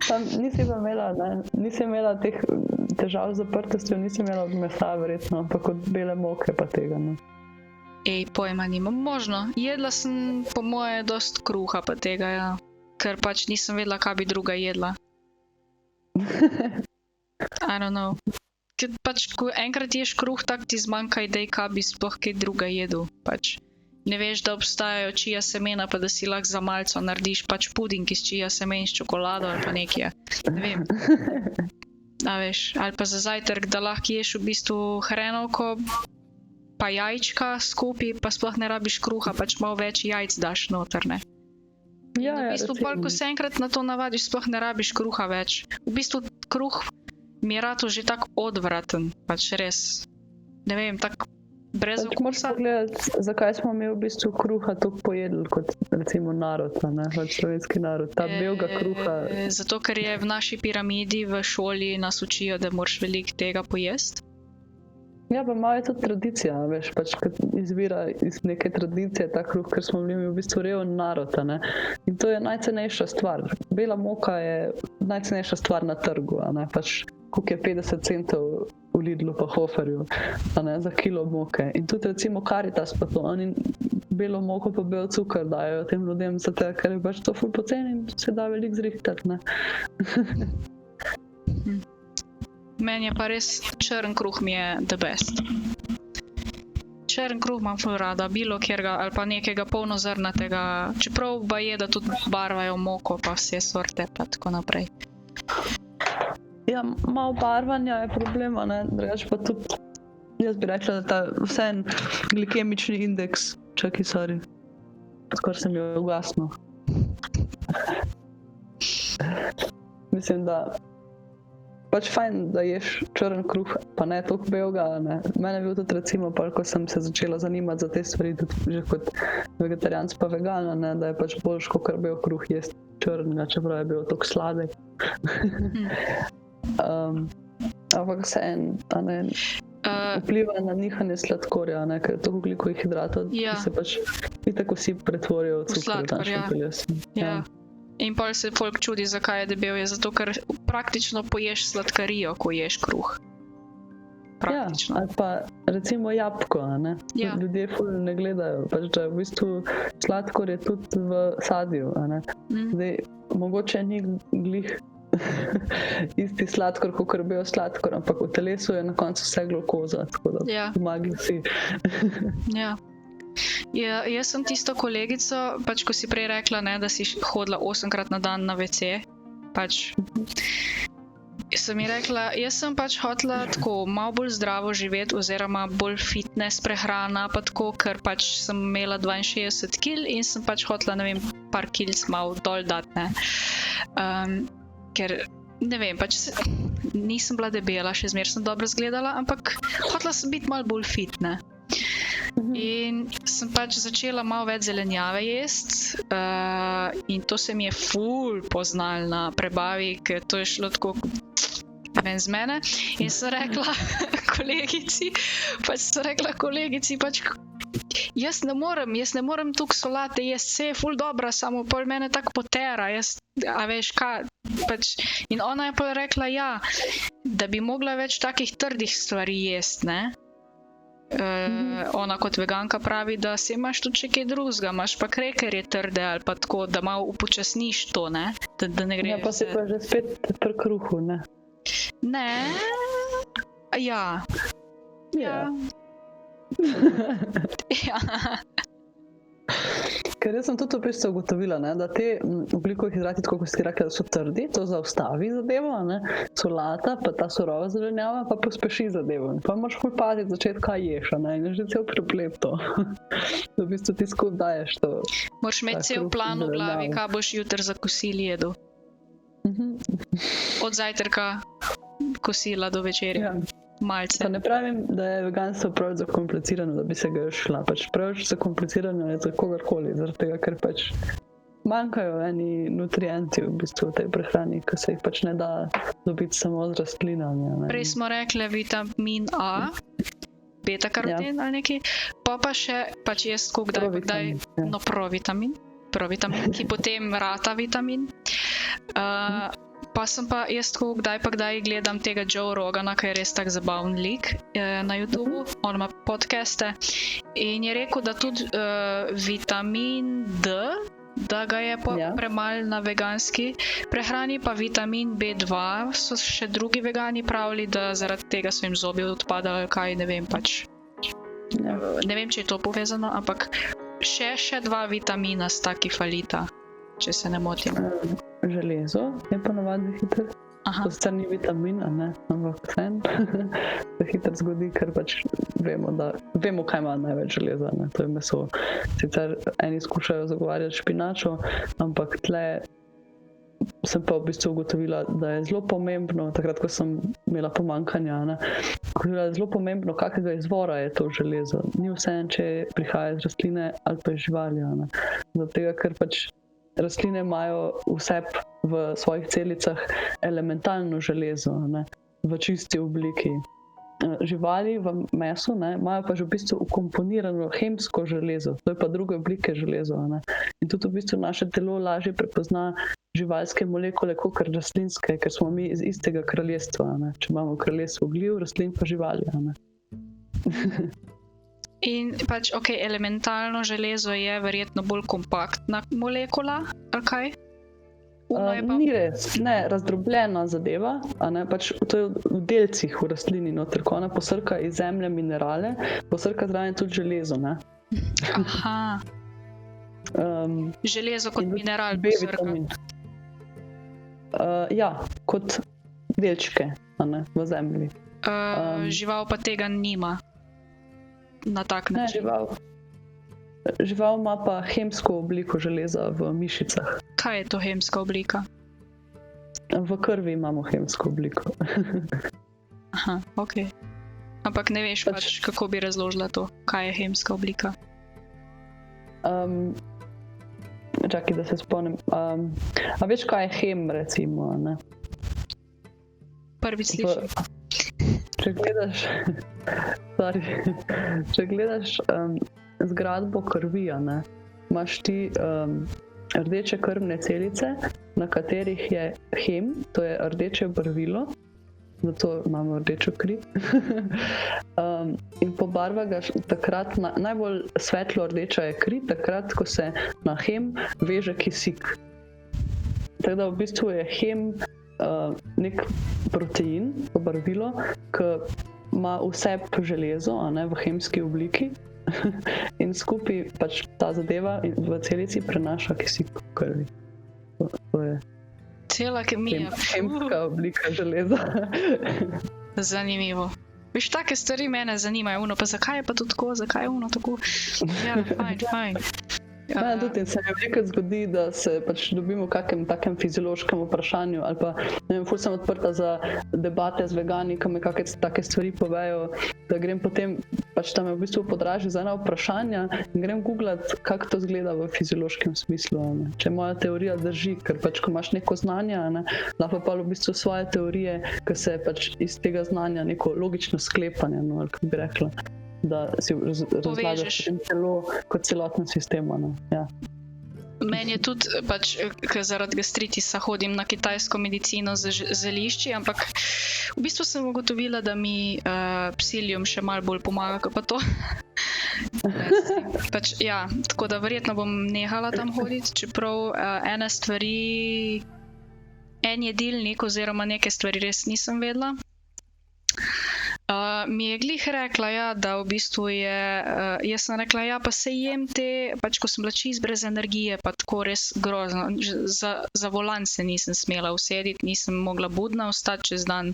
Tam nisi imela teh težav z zaprtostjo, nisi imela od mesa verjetno, ampak od bele moke pa tega, ne. Ej, pojma nimam, možno. Jedla sem po moje dost kruha pa tega, ja. Ker pač nisem vedela, kaj bi druga jedla. I don't know. Ker pač, ko enkrat ješ kruh, tak ti zmanjka idej, kaj bi sploh kaj druga jedel. Pač ne veš, da obstajajo čija semena, pa da si lahko za malco narediš pač puding iz čija semen s čokolado ali pa nekje. Ne vem. A veš, ali pa za zajtrk, da lahko ješ v bistvu hrenovko, pa jajčka skupaj, pa sploh ne rabiš kruha, pač malo več jajc daš noter, ne. Ja, V bistvu, pol, ko se enkrat na to navadiš, sploh ne rabiš kruha več. V bistvu, kruh mi je rato že tak odvraten, pač res. Ne vem, tak brez Pač moraš okusa. pogledati, zakaj smo mi v bistvu kruha toliko pojedli kot recimo narod, ne, kot slovenski narod. Ta belega kruha. Zato, ker je v naši piramidi v šoli nas učijo, da moraš veliko tega pojesti. Ja, pa malo je tudi tradicija, veš, pač kot izvira iz neke tradicije ta kruh, ker smo bili v bistvu reven narod, ne. In to je najcenejša stvar. Bela moka je najcenejša stvar na trgu, ne, pač koliko je 50 centov v Lidlu pa Hoferju, ne, za kilo moke. In tudi recimo Karitas pa to, oni belo moko pa bel cukor dajo tem ljudem, zato ker je pač to ful poceni in se da veliko zrihtati, ne. Meni je pa res črn kruh mi je the best. Črn kruh imam ful rada, bilo kjerga ali pa nekega polnozrnatega, čeprav ba je, da tudi barvajo moko pa vse sorte pa tako naprej. Ja, malo barvanja je problema, ne, drugače pa tudi, jaz bi rekla, da ta vseeno glikemični indeks, čakaj, sorry, skoraj se mi je ugasnil. Mislim, da pač fajn, da ješ črn kruh, pa ne toliko belega, ne. Mene je bil tudi recimo, ko sem se začela zanimati za te stvari, tudi že kot vegetarijanc pa vegan, ne, da je pač boljš, kakor bel kruh jesti črnega, čeprav je bil toliko sladek. Ampak vseeno, a ne, vpliva na nihanje sladkorja, ne, ker je toliko ogljikovih hidratov, Ja. ki se pač itak vsi pretvorijo v cukor v sladkor, našem ja. telesu. Ja. In pol se folk čudi, zakaj je debel, je zato, ker praktično poješ sladkarijo, ko ješ kruh. Praktično. Ja, ali pa recimo jabolko, a ne. Ja. Ljudje ful ne gledajo, pač da v bistvu sladkor je tudi v sadju, a ne. Zdaj, mogoče ni glih isti sladkor, kakor bil sladkor, ampak v telesu je na koncu vse glukoza, tako da Ja. pomagaj si. Ja. Ja, jaz sem tisto kolegico, pač ko si prej rekla, ne, da si hodila 8-krat na dan na WC, pač sem ji rekla, jaz sem pač hotela tako malo bolj zdravo živeti oziroma bolj fitness prehrana, pa tako, ker pač sem imela 62 kg in sem pač hotela, ne vem, par kilc malo dol dati, ne. Ker, ne vem, pač nisem bila debela, še zmeraj sem dobro izgledala, ampak hotela sem biti malo bolj fit, ne. In sem pač začela malo več zelenjave jesti in to se mi je ful poznalo na prebavi, ker to je šlo tako ven z mene. In sem rekla kolegici, pač jaz ne morem toliko solate jesti, vse je ful dobra, samo pol mene tako potera, a veš kaj, pač, in ona je pa rekla, ja, da bi mogla več takih trdih stvari jesti, ne? Ona kot veganka pravi, da se imaš tudi še kaj drugega, imaš pa krekerje trde ali pa tako, da malo upočasniš to, ne? Da ne gre. Ja, pa si pa že spet pri kruhu, ne? Ne, ja. Ja. Ja. Ker jaz sem tudi v bistvu ugotovila, ne, da te ugljikohidrati, tako kot ste rekli, da so trdi, to zaustavi zadevo, ne, solata, pa ta surova zelenjava, pa pospeši zadevo. Pa moraš ful paziti začeti, kaj ješ, ne, in je že cel problem to. Da v bistvu ti skupaj daješ to. Moraš imeti cel plan v glavi, kaj boš jutri za kosili jedel. Od zajtrka, kosila do večerja. Ja. Malce. Pa ne pravim, da je veganstvo prav zakomplicirano, da bi se ga šla. Pač prav zakomplicirano je za kogarkoli, zaradi tega, ker pač manjkajo eni nutrienti v bistvu v tej prehrani, ki se jih pač ne da dobiti samo z rastlinami. Prej smo rekli vitamin A, beta-karoten ali neki, pa še pač jaz kdaj, no provitamin, ki potem rata vitamin. Pa sem pa jaz tako kdaj gledam tega Joe Rogana, ki je res tak zabaven lik na YouTubu, on ima podcaste in je rekel, da tudi vitamin D, da ga je premalo na veganski prehrani, pa vitamin B2 so še drugi vegani pravili, da zaradi tega so jim zobi odpadali, kaj ne vem pač. Ne vem, če je to povezano, ampak še dva vitamina sta, ki falita, če se ne motim. Železo je pa navadno hitro. To sicer ni vitamin, a ne, ampak vsem se hitro zgodi, ker pač vemo, kaj ima največ železa, ne, to je meso. Sicer eni skušajo zagovarjati špinačo, ampak tle sem pa v bistvu ugotovila, da je zelo pomembno, takrat, ko sem imela pomanjkanja, ne, ugotovila, da je zelo pomembno, kakega izvora je to železo. Ni vseeno, če prihaja iz rastline ali pa iz živali, ne. Zato tega, ker pač rastline imajo vse v svojih celicah elementalno železo, ne, v čisti obliki. Živali v mesu, ne, imajo pa že v bistvu ukomponirano hemsko železo, to je pa druge oblike železo, ne. In tudi v bistvu naše telo lažje prepozna živalske molekule kot rastlinske, ker smo mi iz istega kraljestva, ne. Če imamo kraljestvo gljiv, rastlin pa živali, ne. In pač, elementalno železo je verjetno bolj kompaktna molekula, ali kaj? Ni res, ne, razdrobljena zadeva, a ne, pač to je v delcih v rastlini noter, ko ona posrka iz zemlje minerale, posrka zraven tudi železo, ne. Aha. Železo kot mineral posrka. Ja, kot delčke, a ne, v zemlji. Žival pa tega nima. Na tak način. Ne, žival ima pa hemsko obliko železa v mišicah. Kaj je to hemska oblika? V krvi imamo hemsko obliko. Aha, ok. Ampak ne veš pač, kako bi razložila to, kaj je hemska oblika? Čakaj, da se spomnim. A veš, kaj je hem, recimo, ne? Prvi slišim. Če gledaš zgradbo krvi, ne, imaš ti rdeče krvne celice, na katerih je hem, to je rdeče barvilo, zato imamo rdečo kri. In pobarva ga takrat, najbolj svetlo rdeča je kri, takrat, ko se na hem veže kisik. Tako da v bistvu je hem nek protein, barvilo, ki ima vse železo, a ne, v hemski obliki in skupaj pač ta zadeva v celici prenaša kisik v krvi. To je cela kemija. Hemska oblika železa. Zanimivo. Veš, take stvari mene zanimajo, pa zakaj je pa to tako, zakaj je tako? Ja, fajn. Ja, tudi se mi veliko zgodi, da se pač dobimo v kakem takem fiziološkem vprašanju ali pa, ne vem, ful sem odprta za debate z vegani, ki me kakšne take stvari povejo, da grem potem, pač tam me v bistvu podraži za ena vprašanja in grem googlat, kako to zgleda v fiziološkem smislu, ne. Če moja teorija drži, ker pač, ko imaš neko znanje, ne, lahko pa v bistvu svoje teorije, ki se pač iz tega znanja neko logično sklepanje, no, ali kako bi rekla, da si razlagaš telo kot celotno sistemo, ne. Ja. Meni je tudi, pač, ker zaradi gastritisa hodim na kitajsko medicino z zelišči, ampak v bistvu sem ugotovila, da mi psilium še malo bolj pomaga, kot pa to. Pač, ja, tako da verjetno bom nehala tam hoditi, čeprav ene stvari, en jedilnik oziroma neke stvari res nisem vedela. Mi je glih rekla, ja, da v bistvu je, jaz sem rekla, ja, pa se jem te, pač ko sem bila čist brez energije, pa tako res grozno. Za volan se nisem smela usediti, nisem mogla budna ostati čez dan.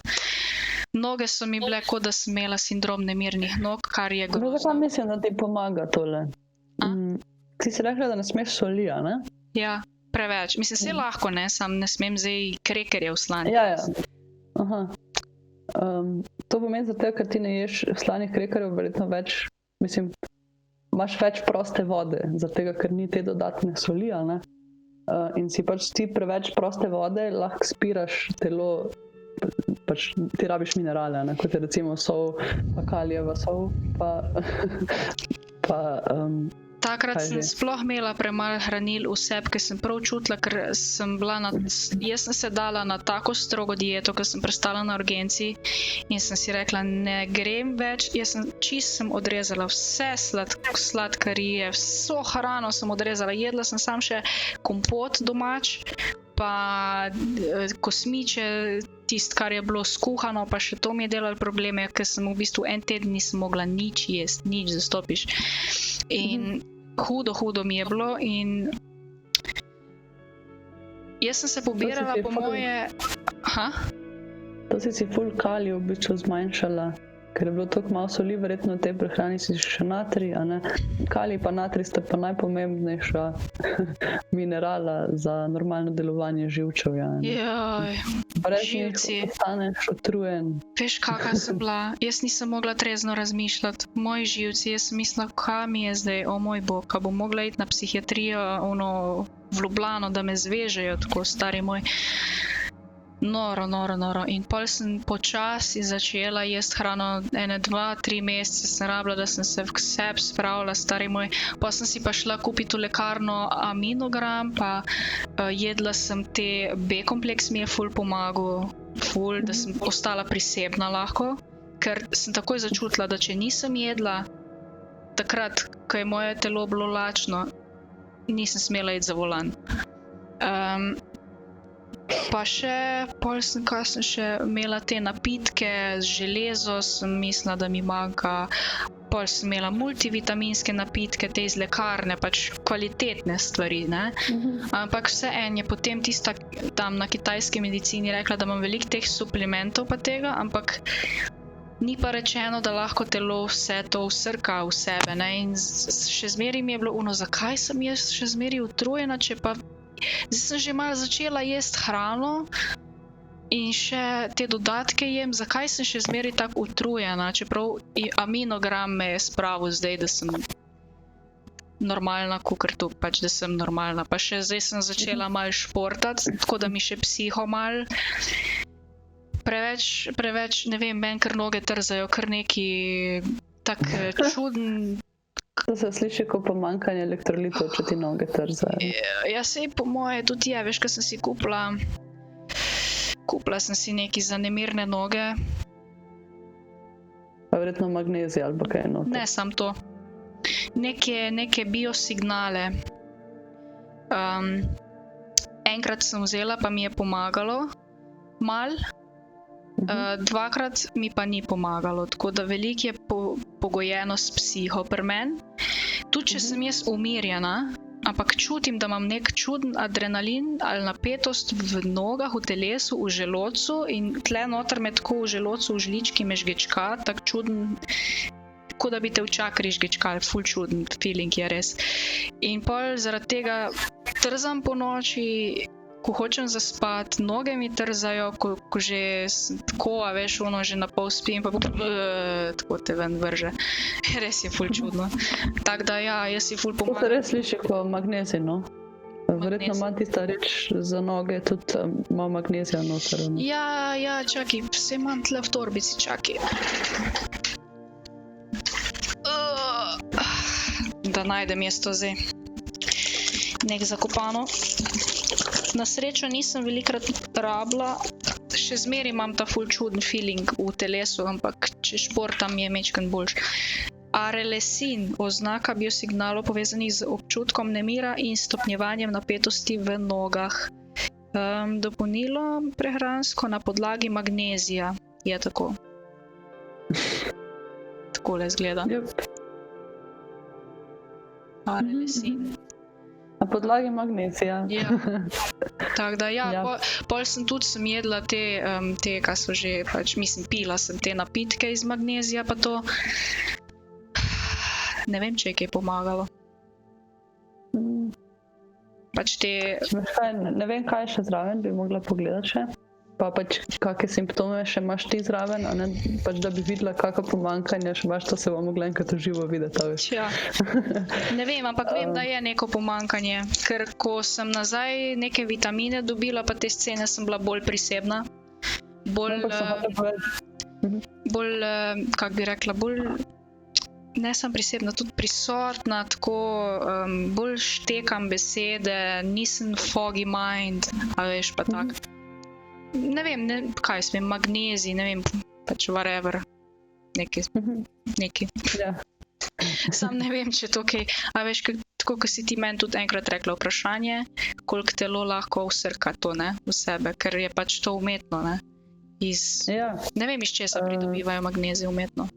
Noge so mi bile, kot da sem imela sindrom nemirnih nog, kar je No, grozno. zakaj mislim, da ti pomaga tole? Ti si rekla, da ne smeš soli, a ne? Ja, preveč. Mislim, se lahko, ne, sam ne smem zdaj krekerjev slanih. Ja. Aha. To pomeni zato, ker ti ne ješ slanih krekerjev, verjetno več, mislim, imaš več proste vode, zato ker ni te dodatne soli, a ne? In si pač ti preveč proste vode, lahko spiraš telo, pač ti rabiš minerale, a ne? Kot je recimo sol, pa kalijeva sol, pa Takrat Kaj sem že? sploh imela premalo hranil v sebi, ker sem prav čutila, ker sem bila jaz sem se dala na tako strogo dieto, ker sem prestala na urgenci in sem si rekla, ne grem več. Jaz sem odrezala vse sladkarije, vso hrano sem odrezala. Jedla sem sam še kompot domač, pa kosmiče, tisto, kar je bilo skuhano, pa še to mi je delalo probleme, ker sem v bistvu en teden nisem mogla nič jesti, nič zastopiš. In hudo mi je bilo in jaz sem se pobirala po moje... to si ful kalij v bistvu zmanjšala, ker je bilo toliko malo soli, verjetno v tej prehrani si še natrij, a ne? Kalij pa natrij sta pa najpomembnejša minerala za normalno delovanje živčevja. Joj, Brez živci. njih postaneš utrujen. Veš, kakva sem bila? Jaz nisem mogla trezno razmišljati. Moji živci, jaz sem mislila, kaj mi je zdaj, o moj bog, ka bom mogla iti na psihiatrijo, v Ljubljano, da me zvežejo, tako stari moj. Noro. In pol sem počasi začela jesti hrano, 1, 2, 3 mesece sem rabila, da sem se v sebi spravila, stari moj. Pa sem si pa šla kupiti v lekarno aminogram, pa jedla sem te B-kompleks, mi je ful pomagal, da sem ostala prisebna lahko, ker sem takoj začutila, da če nisem jedla, takrat, ko je moje telo bilo lačno, nisem smela iti za volan. Pa še, kaj sem še imela te napitke z železo, sem mislila, da mi manjka. Pol sem imela multivitaminske napitke, te iz lekarne, pač kvalitetne stvari, ne. Ampak vseeno je potem tista tam na kitajski medicini rekla, da imam veliko teh suplementov pa tega, ampak ni pa rečeno, da lahko telo vse to vsrka v sebe, ne. In še zmeraj mi je bilo zakaj sem jaz še zmeraj utrujena, če pa zdaj sem že malo začela jesti hrano in še te dodatke jem, zakaj sem še zmeraj tako utrujena, čeprav aminogram me je spravil zdaj, da sem normalna, kakor to, pač da sem normalna. Pa še zdaj sem začela malo športati, tako da mi še psiho malo. Preveč, ne vem, meni kar noge trzajo, kar neki tak čuden. To se sliši kot pomanjkanje elektrolitov, če ti noge trzajo. Ja, sej po moje tudi je, veš, ko sem si kupila sem si neki za nemirne noge. Pa verjetno magnezij ali pa kaj noter. Ne, sam to. Neke biosignale. Enkrat sem vzela, pa mi je pomagalo malo. Dvakrat mi pa ni pomagalo, tako da veliko je pogojeno s psiho pri meni. Tudi če sem jaz umirjena, ampak čutim, da imam nek čuden adrenalin ali napetost v nogah, v telesu, v želodcu in tle noter me tako v želodcu, v žlički me žgečka, tak čuden, kot da bi te v čakri žgečkali, ful čuden feeling je res. In pol zaradi tega trzam po noči, ko hočem zaspati, noge mi trzajo, ko že tako, a veš, že na pol spim, pa tako te ven vrže. Res je ful čudno. Tako da ja, jaz si ful To se pomagam. res sliši kot magnezij, no. Verjetno ima tista reč za noge tudi malo magnezija noter. Ne? Ja, čakaj, vse imam tle v torbici, čakaj. Da najdem jaz to zdaj. nek zakopano. Na srečo nisem velikrat rabila, še zmeraj imam ta ful čuden feeling v telesu, ampak če športam je mečken boljš. Arelesin, oznaka biosignalov povezanih z občutkom nemira in stopnjevanjem napetosti v nogah. Dopolnilo prehransko na podlagi magnezija. Je tako. Takole izgleda. Yep. Arelesin. Na podlagi magnezija. Ja. Tako da ja, Ja. pol sem jedla te, kaj so že, pač, mislim, pila sem te napitke iz magnezija, pa to. Ne vem, če je kaj pomagalo. Pač te, Ne vem, kaj še zraven bi mogla pogledati še. Pa pač, kakšne simptome še imaš ti zraven, a ne, pač, da bi videla, kakšno pomanjkanje še imaš, to se bo mogla enkrat v živo videti, a veš. ja. Ne vem, ampak vem, da je neko pomanjkanje, ker ko sem nazaj neke vitamine dobila, pa te scene sem bila bolj prisebna. Bolj, Ampak sem hotela povedati, bolj, kak bi rekla, bolj, ne sem prisebna, tudi prisotna, tako, bolj štekam besede, nisem foggy mind, a veš, pa tak. Ne vem, kaj smem, magnezij, ne vem, pač whatever, neki. Ja. Sam ne vem, če to kaj, a veš, tako, ko si ti meni tudi enkrat rekla vprašanje, koliko telo lahko vsrka to, ne, v sebe, ker je pač to umetno, ne. Ja. Ne vem, iz česa pridobivajo magnezij umetno.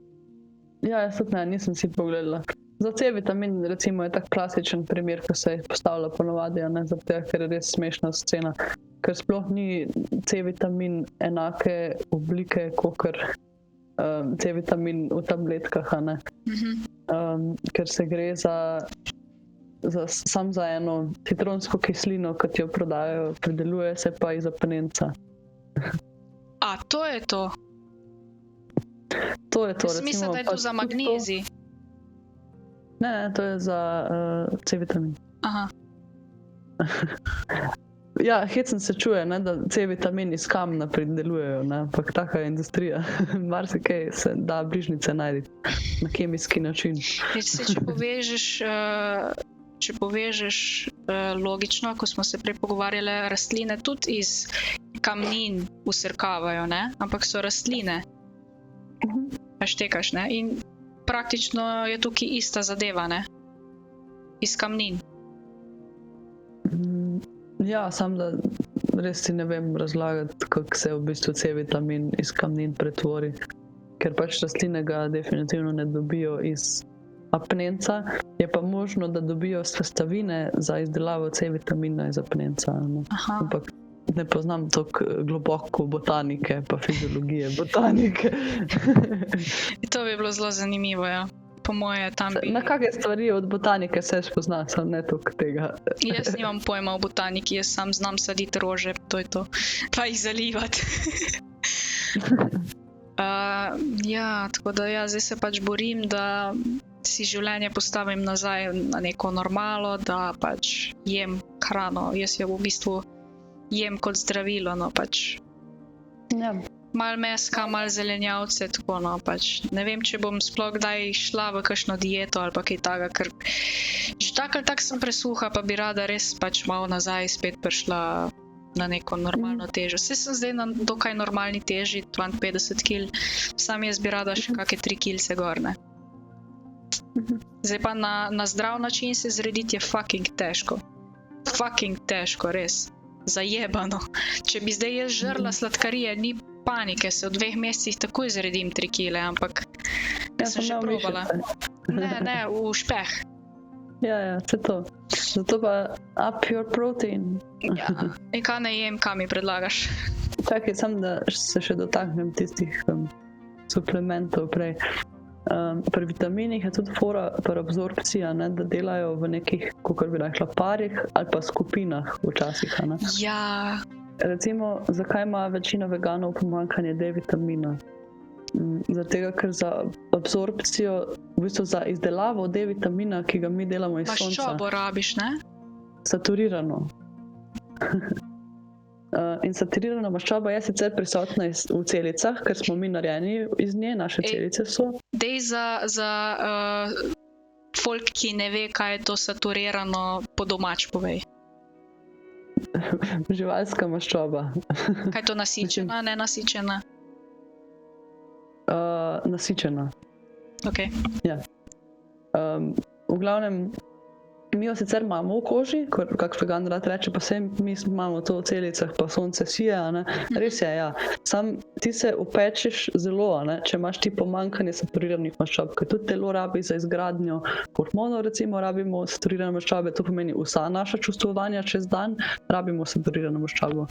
Ja, jaz tudi ne, nisem si pogledala. Za C-vitamin recimo je tak klasičen primer, ko se postavlja ponovadi, a ne, zato ker je res smešna scena. Ker sploh ni C-vitamin enake oblike, kakor C-vitamin v tabletkah, a ne. Ker se gre sam za eno citronsko kislino, ki ti jo prodajajo, prideluje se pa iz apnenca. A, to je to. To je to, Jaz mislim, da je to za magnezij. Ne, to je za C-vitamin. Aha. Ja, hecen se čuje, ne, da C-vitamin iz kamna pridelujejo, ne, ampak taka je industrija. Marsikaj se da bližnjice najti na kemijski način. Če povežeš logično, ko smo se prej pogovarjali, rastline tudi iz kamnin vsrkavajo, ne, ampak so rastline. Pa štekaš, ne, in praktično je tukaj ista zadeva, ne, iz kamnin. Ja, sam da res si ne vem razlagati, kako se v bistvu C-vitamin iz kamnin pretvori, ker pač rastline ga definitivno ne dobijo iz apnenca, je pa možno, da dobijo sestavine za izdelavo C-vitamina iz apnenca. Aha. Ampak ne poznam toliko globoko botanike pa fiziologije botanike. To bi bilo zelo zanimivo, ja. Po moje tam bi... Na kakšne stvari od botanike se spozna, sem ne toliko tega. Jaz nimam pojma o botaniki, jaz sam znam saditi rože, to je to. Pa jih zalivati. Ja, tako da ja, zdaj se pač borim, da si življenje postavim nazaj na neko normalo, da pač jem hrano. Jaz jo v bistvu jem kot zdravilo, no pač. Ja. Malo meska, malo zelenjavce, tako no, pač. Ne vem, če bom sploh kdaj šla v kakšno dieto ali pa kaj takega, ker že tako ali tako sem presuha, pa bi rada res pač malo nazaj spet prišla na neko normalno težo. Saj sem zdaj na dokaj normalni teži, 52 kg, sam jaz bi rada še kakšne 3 kilce gor, ne. Zdaj pa na zdrav način se zrediti je fucking težko. Fucking težko, res. Zajebano. Če bi zdaj jaz žrla sladkarije, ni panike, se v 2 mesecih takoj zredim 3 kile, ampak sem že probala. Ne, v špeh. Ja, se to. Zato pa up your protein. Ja. In kaj ne jem, kaj mi predlagaš? Čakaj, sam da se še dotaknem tistih suplementov prej. Pri vitaminih je tudi fora pri absorpciji, ne, da delajo v nekih, kakor bi rekla, parih ali pa skupinah včasih. Ne. Ja. Recimo, zakaj ima večina veganov pomanjkanje D-vitamina? Zato, ker za absorpcijo, v bistvu za izdelavo D-vitamina, ki ga mi delamo iz sonca. Maščobo rabiš, ne? Saturirano. In saturirana maščoba je sicer prisotna v celicah, ker smo mi narejeni iz nje, naše celice so. Dej za folk, ki ne ve, kaj je to saturirano, po domač povej. Živalska maščoba. Kaj je to nasičena, nenasičena? Nasičena. Ok. V glavnem, mi jo sicer imamo v koži, kak vegan rad reče, pa vsem mi imamo to v celicah, pa sonce sije, a ne. Res je, ja. Sam ti se upečeš zelo, a ne, če imaš ti pomanjkanje saturiranih maščob, ker tudi telo rabi za izgradnjo hormonov, recimo rabimo saturirane maščobe, to pomeni vsa naša čustvovanja čez dan, rabimo saturirano maščobo.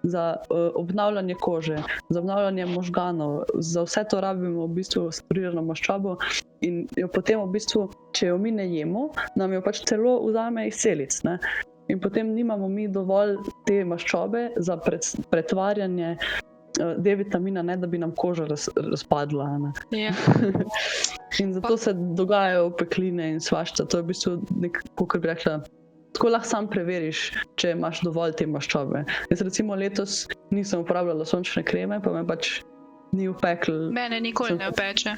Za obnavljanje kože, za obnavljanje možganov, za vse to rabimo v bistvu saturirano maščobo in jo potem v bistvu, če jo mi ne jemo, nam jo pač telo vzame iz celic, ne? In potem nimamo mi dovolj te maščobe za pretvarjanje D-vitamina, ne da bi nam koža razpadla, ne? Ja. In zato se dogajajo opekline in svašta, to je v bistvu nekako, kot bi rekla, tako lahko sam preveriš, če imaš dovolj te maščobe. Jaz recimo letos nisem uporabljala sončne kreme, pa me pač ni upeklo. Mene nikoli ne opeče.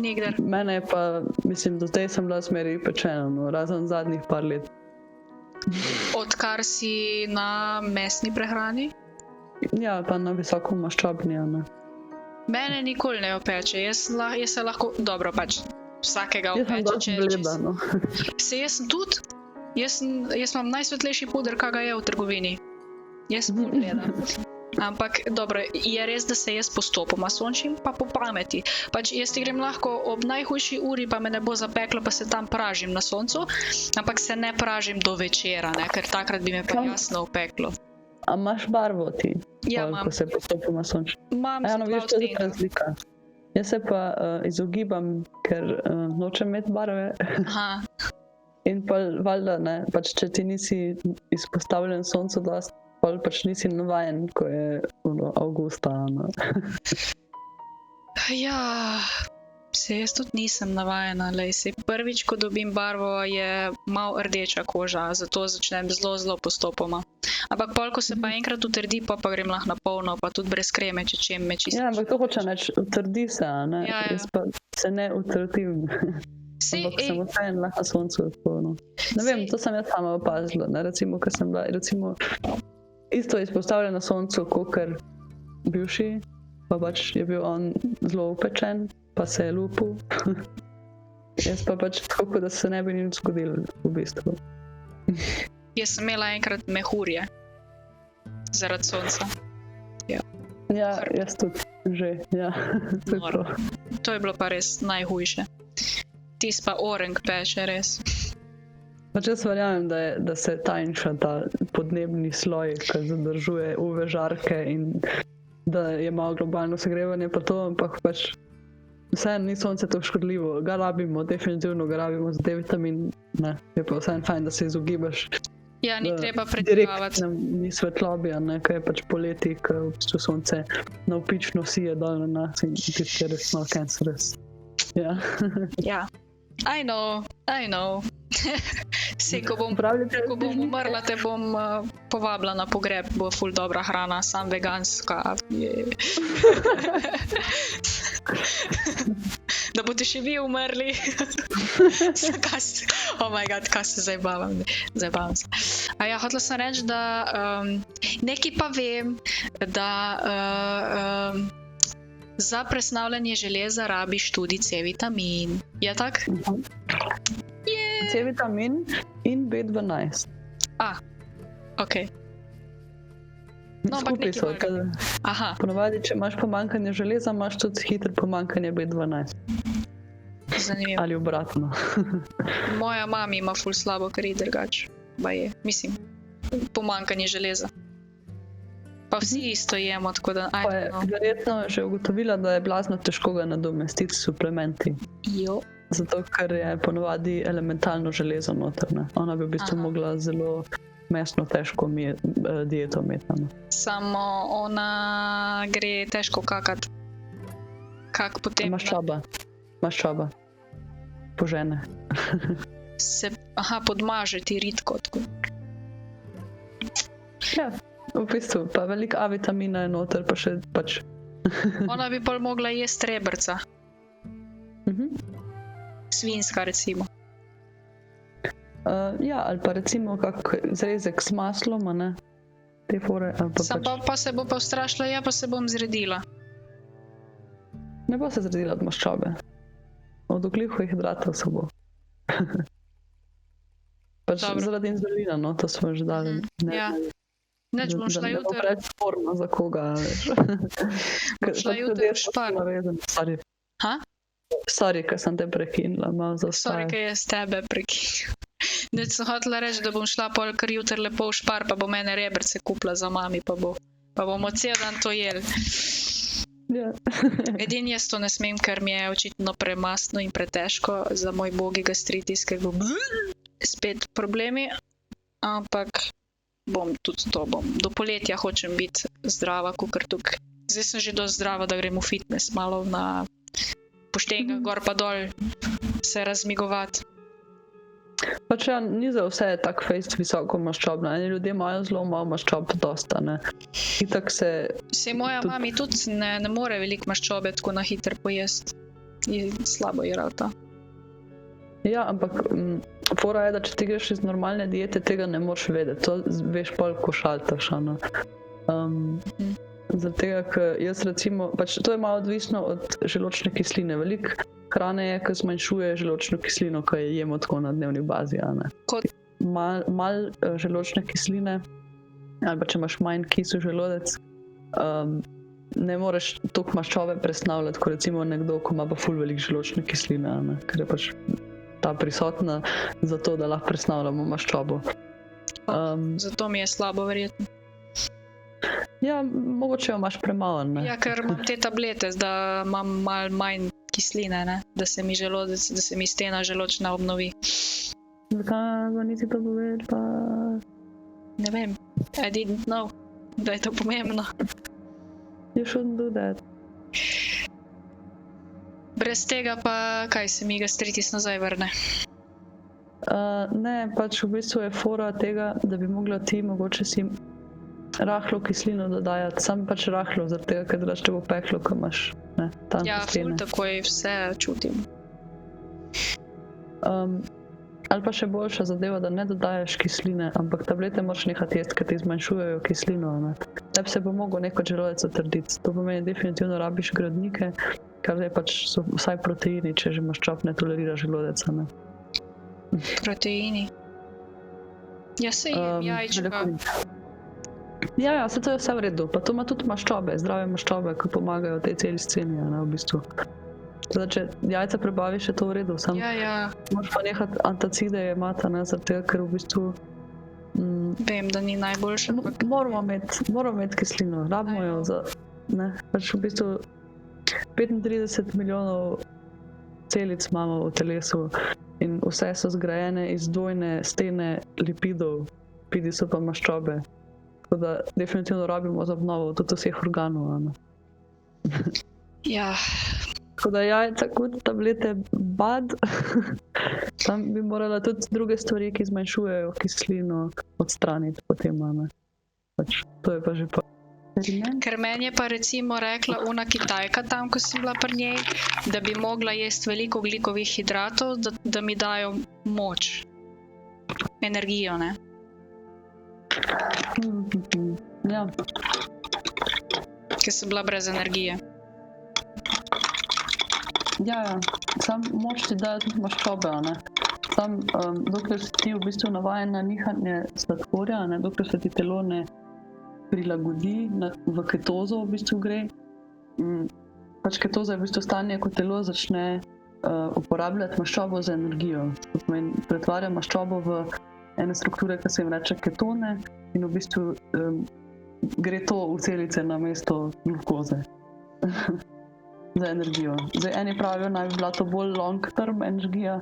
Nikdar. Mene je pa, mislim, do zdaj sem bila zmeraj pečena, no, razen zadnjih par let. Odkar si na mesni prehrani? Ja, pa na visoko maščobni, ne. Mene nikoli ne opeče. Jaz se lahko, dobro pač, vsakega Jaz sem opeče, dosti bleda, no. Jaz sem tudi. Jaz imam najsvetlejši puder, kaj ga je v trgovini. Jaz sem bolj bleda. Ampak, dobro, je res, da se jaz postopoma sončim, pa po pameti. Pač jaz ti grem lahko ob najhujši uri, pa me ne bo zapeklo, pa se tam pražim na soncu, ampak se ne pražim do večera, ne, ker takrat bi me pa jasno opeklo. A imaš barvo ti? Ja, pol, imam. Ko se postopoma sončiš? Imam Ja, no, dva vidiš, to je odtenka. razlika. Jaz se pa izogibam, ker nočem imeti barve. Aha. In pa valjda, ne, pač če ti nisi izpostavljen soncu dosti, pol pač nisi navajen, ko je avgusta, no. Ja, se jaz tudi nisem navajena, lej, se prvič, ko dobim barvo, je malo rdeča koža, zato začnem zelo postopoma. Ampak pol, ko se pa enkrat utrdi, pa grem lahko na polno, pa tudi brez kreme, če čem me čisto. Ja, ampak to hoče reči, utrdi se, a ne, Ja. Jaz pa se ne utrdim. Ampak sem vseeno lahko na soncu tako, no. Ne vem, to sem jaz sama opazila, ne, recimo, ker sem bila, recimo, isto izpostavljena na soncu, kakor bivši, pa pač je bil on zelo upečen, pa se je lupil. Jaz pa pač tako, da se ne bi nič zgodilo, v bistvu. Jaz sem imela enkrat mehurje zaradi sonca. Ja, jaz tudi, že, ja. To je Noro. to. To je bilo pa res najhujše. Tis pa orang peče, res. Pač jaz verjamem, da se tanjša ta podnebni sloj, ki zadržuje UV žarke in da je malo globalno segrevanje pa to, ampak pač vseeno ni sonce to škodljivo. Ga rabimo, definitivno ga rabimo za D-vitamin, ne. Je pa vseeno fajn, da se izogibaš Ja, ni treba predstavati. direktni svetlobi, a ne, kaj je pač poleti, ko v bistvu sonce navpično sije dol na nas in tisti, ki je res malo cancerous. Ja. Ja. I know. Sej, ko bom umrla, te bom povabila na pogreb, bo ful dobra hrana, sam veganska. Da boste še vi umrli. Oh my god, kaj se zabavam se. A ja, hotela sem reči, da nekaj pa vem, da za presnavljanje železa rabiš tudi C-vitamin. Je tak? C-vitamin in B12. Ok. No, ampak Skupaj nekaj so, malega. ker Aha, ponavadi, če imaš pomanjkanje železa, imaš tudi hitro pomanjkanje B12. zanimivo. Ali obratno. Moja mama ima ful slabo kri drugače. Baje, mislim, pomanjkanje železa. Pa vsi isto jemo, tako da Pa je verjetno že ugotovila, da je blazno težko ga nadomestiti s suplementi. Jo. Zato, ker je ponavadi elementalno železo noter, ne. Ona bi v bistvu Aha. mogla zelo mesno težko dieto imeti. Ne. Samo ona gre težko kakat. Kak potem Maščoba. Požene. se, podmaže ti ritko. Tako. Ja, v bistvu, pa veliko A vitamina je noter, pa še pač. Ona bi pol mogla jesti rebrca, Mhm. svinjska recimo. Ja, ali pa recimo kak zrezek s maslom, a ne? Te fore, ali pa Sam pa se bo pa ustrašila, ja pa se bom zredila. Ne bo se zredila od maščobe. Od ogljikovih hidratov se bo. Pač Dobro. zaradi inzulina, no, to smo že dali. Ja. Neč bom šla Ne bo jutri. preveč sporno za koga, veš. Bom šla jutri v špar. Sorry. Ha? Sorry, ker sem te prekinila, malo Sorry, zaostajam. ker je s tebe prekinil. Neč sem hotela reči, da bom šla pol kar jutri lepo v špar, pa bom ene rebrce kupila za mami, pa bomo cel dan to jeli. Ja. Edini jaz to ne smem, ker mi je očitno premastno in pretežko za moj bogi gastritis, ker bo spet problemi, ampak bom tudi to, do poletja hočem biti zdrava, kakor tukaj. Zdaj sem že dosti zdrava, da grem v fitness, malo na poštenga, gor pa dol, se razmigovati. Pač ja, ni za vse tak fejst visoko maščobno. Eni ljudje imajo zelo malo maščob, dosta, ne. Itak se, Sej moja mami tudi ne more veliko maščobe tako na hiter pojesti. Je slabo je rata. ja, ampak fora je, da če ti greš iz normalne diete, tega ne moreš vedeti. To veš pol, ko šaltaš, ano. Zaradi tega, ker jaz recimo, pač to je malo odvisno od želodčne kisline. Veliko hrane je, ki zmanjšuje želodčno kislino, ko je jemo tako na dnevni bazi, a ne. Kot Mal želodčne kisline, ali pa če imaš manj kisel želodec, ne moreš toliko maščobe presnavljati, kot recimo nekdo, ko ima pa ful veliko želodčne kisline, a ne, ker je pač ta prisotna zato, da lahko presnavljamo maščobo. zato mi je slabo verjetno. Ja, mogoče jo imaš premalo, ne. Ja, ker imam te tablete, da imam malo manj kisline, ne? Da se mi želodec, da se mi stena želodčna obnovi. Zakaj pa nisi to povedala? Ne vem, I didn't know, da je to pomembno. You shouldn't do that. Brez tega pa kaj se mi gastritis nazaj vrne. Ne, pač v bistvu je fora tega, da bi mogla ti mogoče si rahlo kislino dodajati, sam pač rahlo, zaradi tega, ker drugače te bo peklo, ko imaš tanke Ja, ful stene. takoj vse čutim. Ali pa še boljša zadeva, da ne dodajaš kisline, ampak tablete moraš nehati jesti, ker ti zmanjšujejo kislino, ne. Da bi se bo mogel neko želodec utrditi. To pomeni, definitivno rabiš gradnike, kar je pač so vsaj proteini, če že maščob ne tolerira želodeca, ne. Proteini. Ja, se jem jajčka. beljakovine. Ja, se to je vse v redu. Pa to ima tudi maščobe, zdrave maščobe, ki pomagajo tej celi sceni, ne, v bistvu. Zdaj, če jajca prebaviš, je to v redu, samo Ja, moraš pa nehati antacide jemati, ne, zaradi tega, ker v bistvu vem, da ni najboljše, ampak moramo imeti kislino, rabimo jo za, ne, pač v bistvu 35 milijonov celic imamo v telesu in vse so zgrajene iz dvojne stene lipidov, lipidi so pa maščobe. Tako da definitivno rabimo za obnovo tudi vseh organov, ne. ja, Tako da jajca kot tablete bad. Tam bi morala tudi druge stvari, ki zmanjšujejo kislino, odstraniti potem, ne. Pač, to je pa že pa eksperiment. ker meni je pa recimo rekla ona Kitajka tam, ko sem bila pri njej, da bi mogla jesti veliko ogljikovih hidratov, da mi dajo moč, energijo, ne. Ja, Ker sem bila brez energije. ja, sam moč ti dajo tudi maščobe, a ne. Sam, dokler si ti v bistvu navajen na nihanje sladkorja, ne, dokler se ti telo ne prilagodi, v ketozo v bistvu gre. Pač ketoza je v bistvu stanje, ko telo začne uporabljati maščobo za energijo. To pomeni, pretvarja maščobo v ene strukture, ki se jim reče ketone, in v bistvu gre to v celice namesto glukoze. Za energijo. Zdaj, eni pravijo, naj bi bila to bolj long term energija.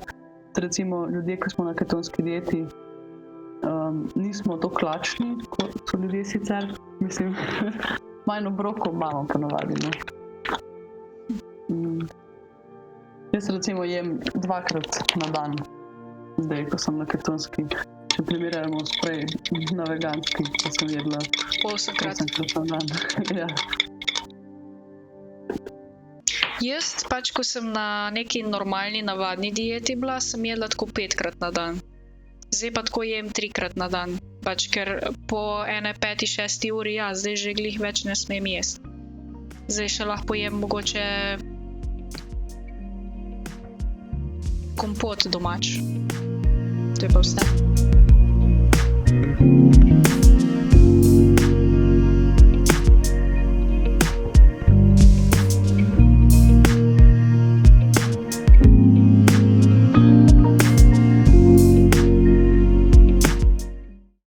Recimo ljudje, ki smo na ketonski dieti, nismo tako lačni, kot so ljudje sicer. Mislim, manj obrokov imamo ponavadi, ne. Jaz recimo jem 2-krat na dan, zdaj, ko sem na ketonski. Če primerjamo s prej na veganski, ko sem jedla 8-krat. 8-krat na dan. Ja. Jaz pač, ko sem na neki normalni, navadni dieti bila, sem jedla tako 5-krat na dan. zdaj pa tako jem 3-krat na dan. Pač ker po ene 5-6 uri, ja, zdaj že glih več ne smem jesti. Zdaj še lahko jem mogoče kompot domač. To je pa vse.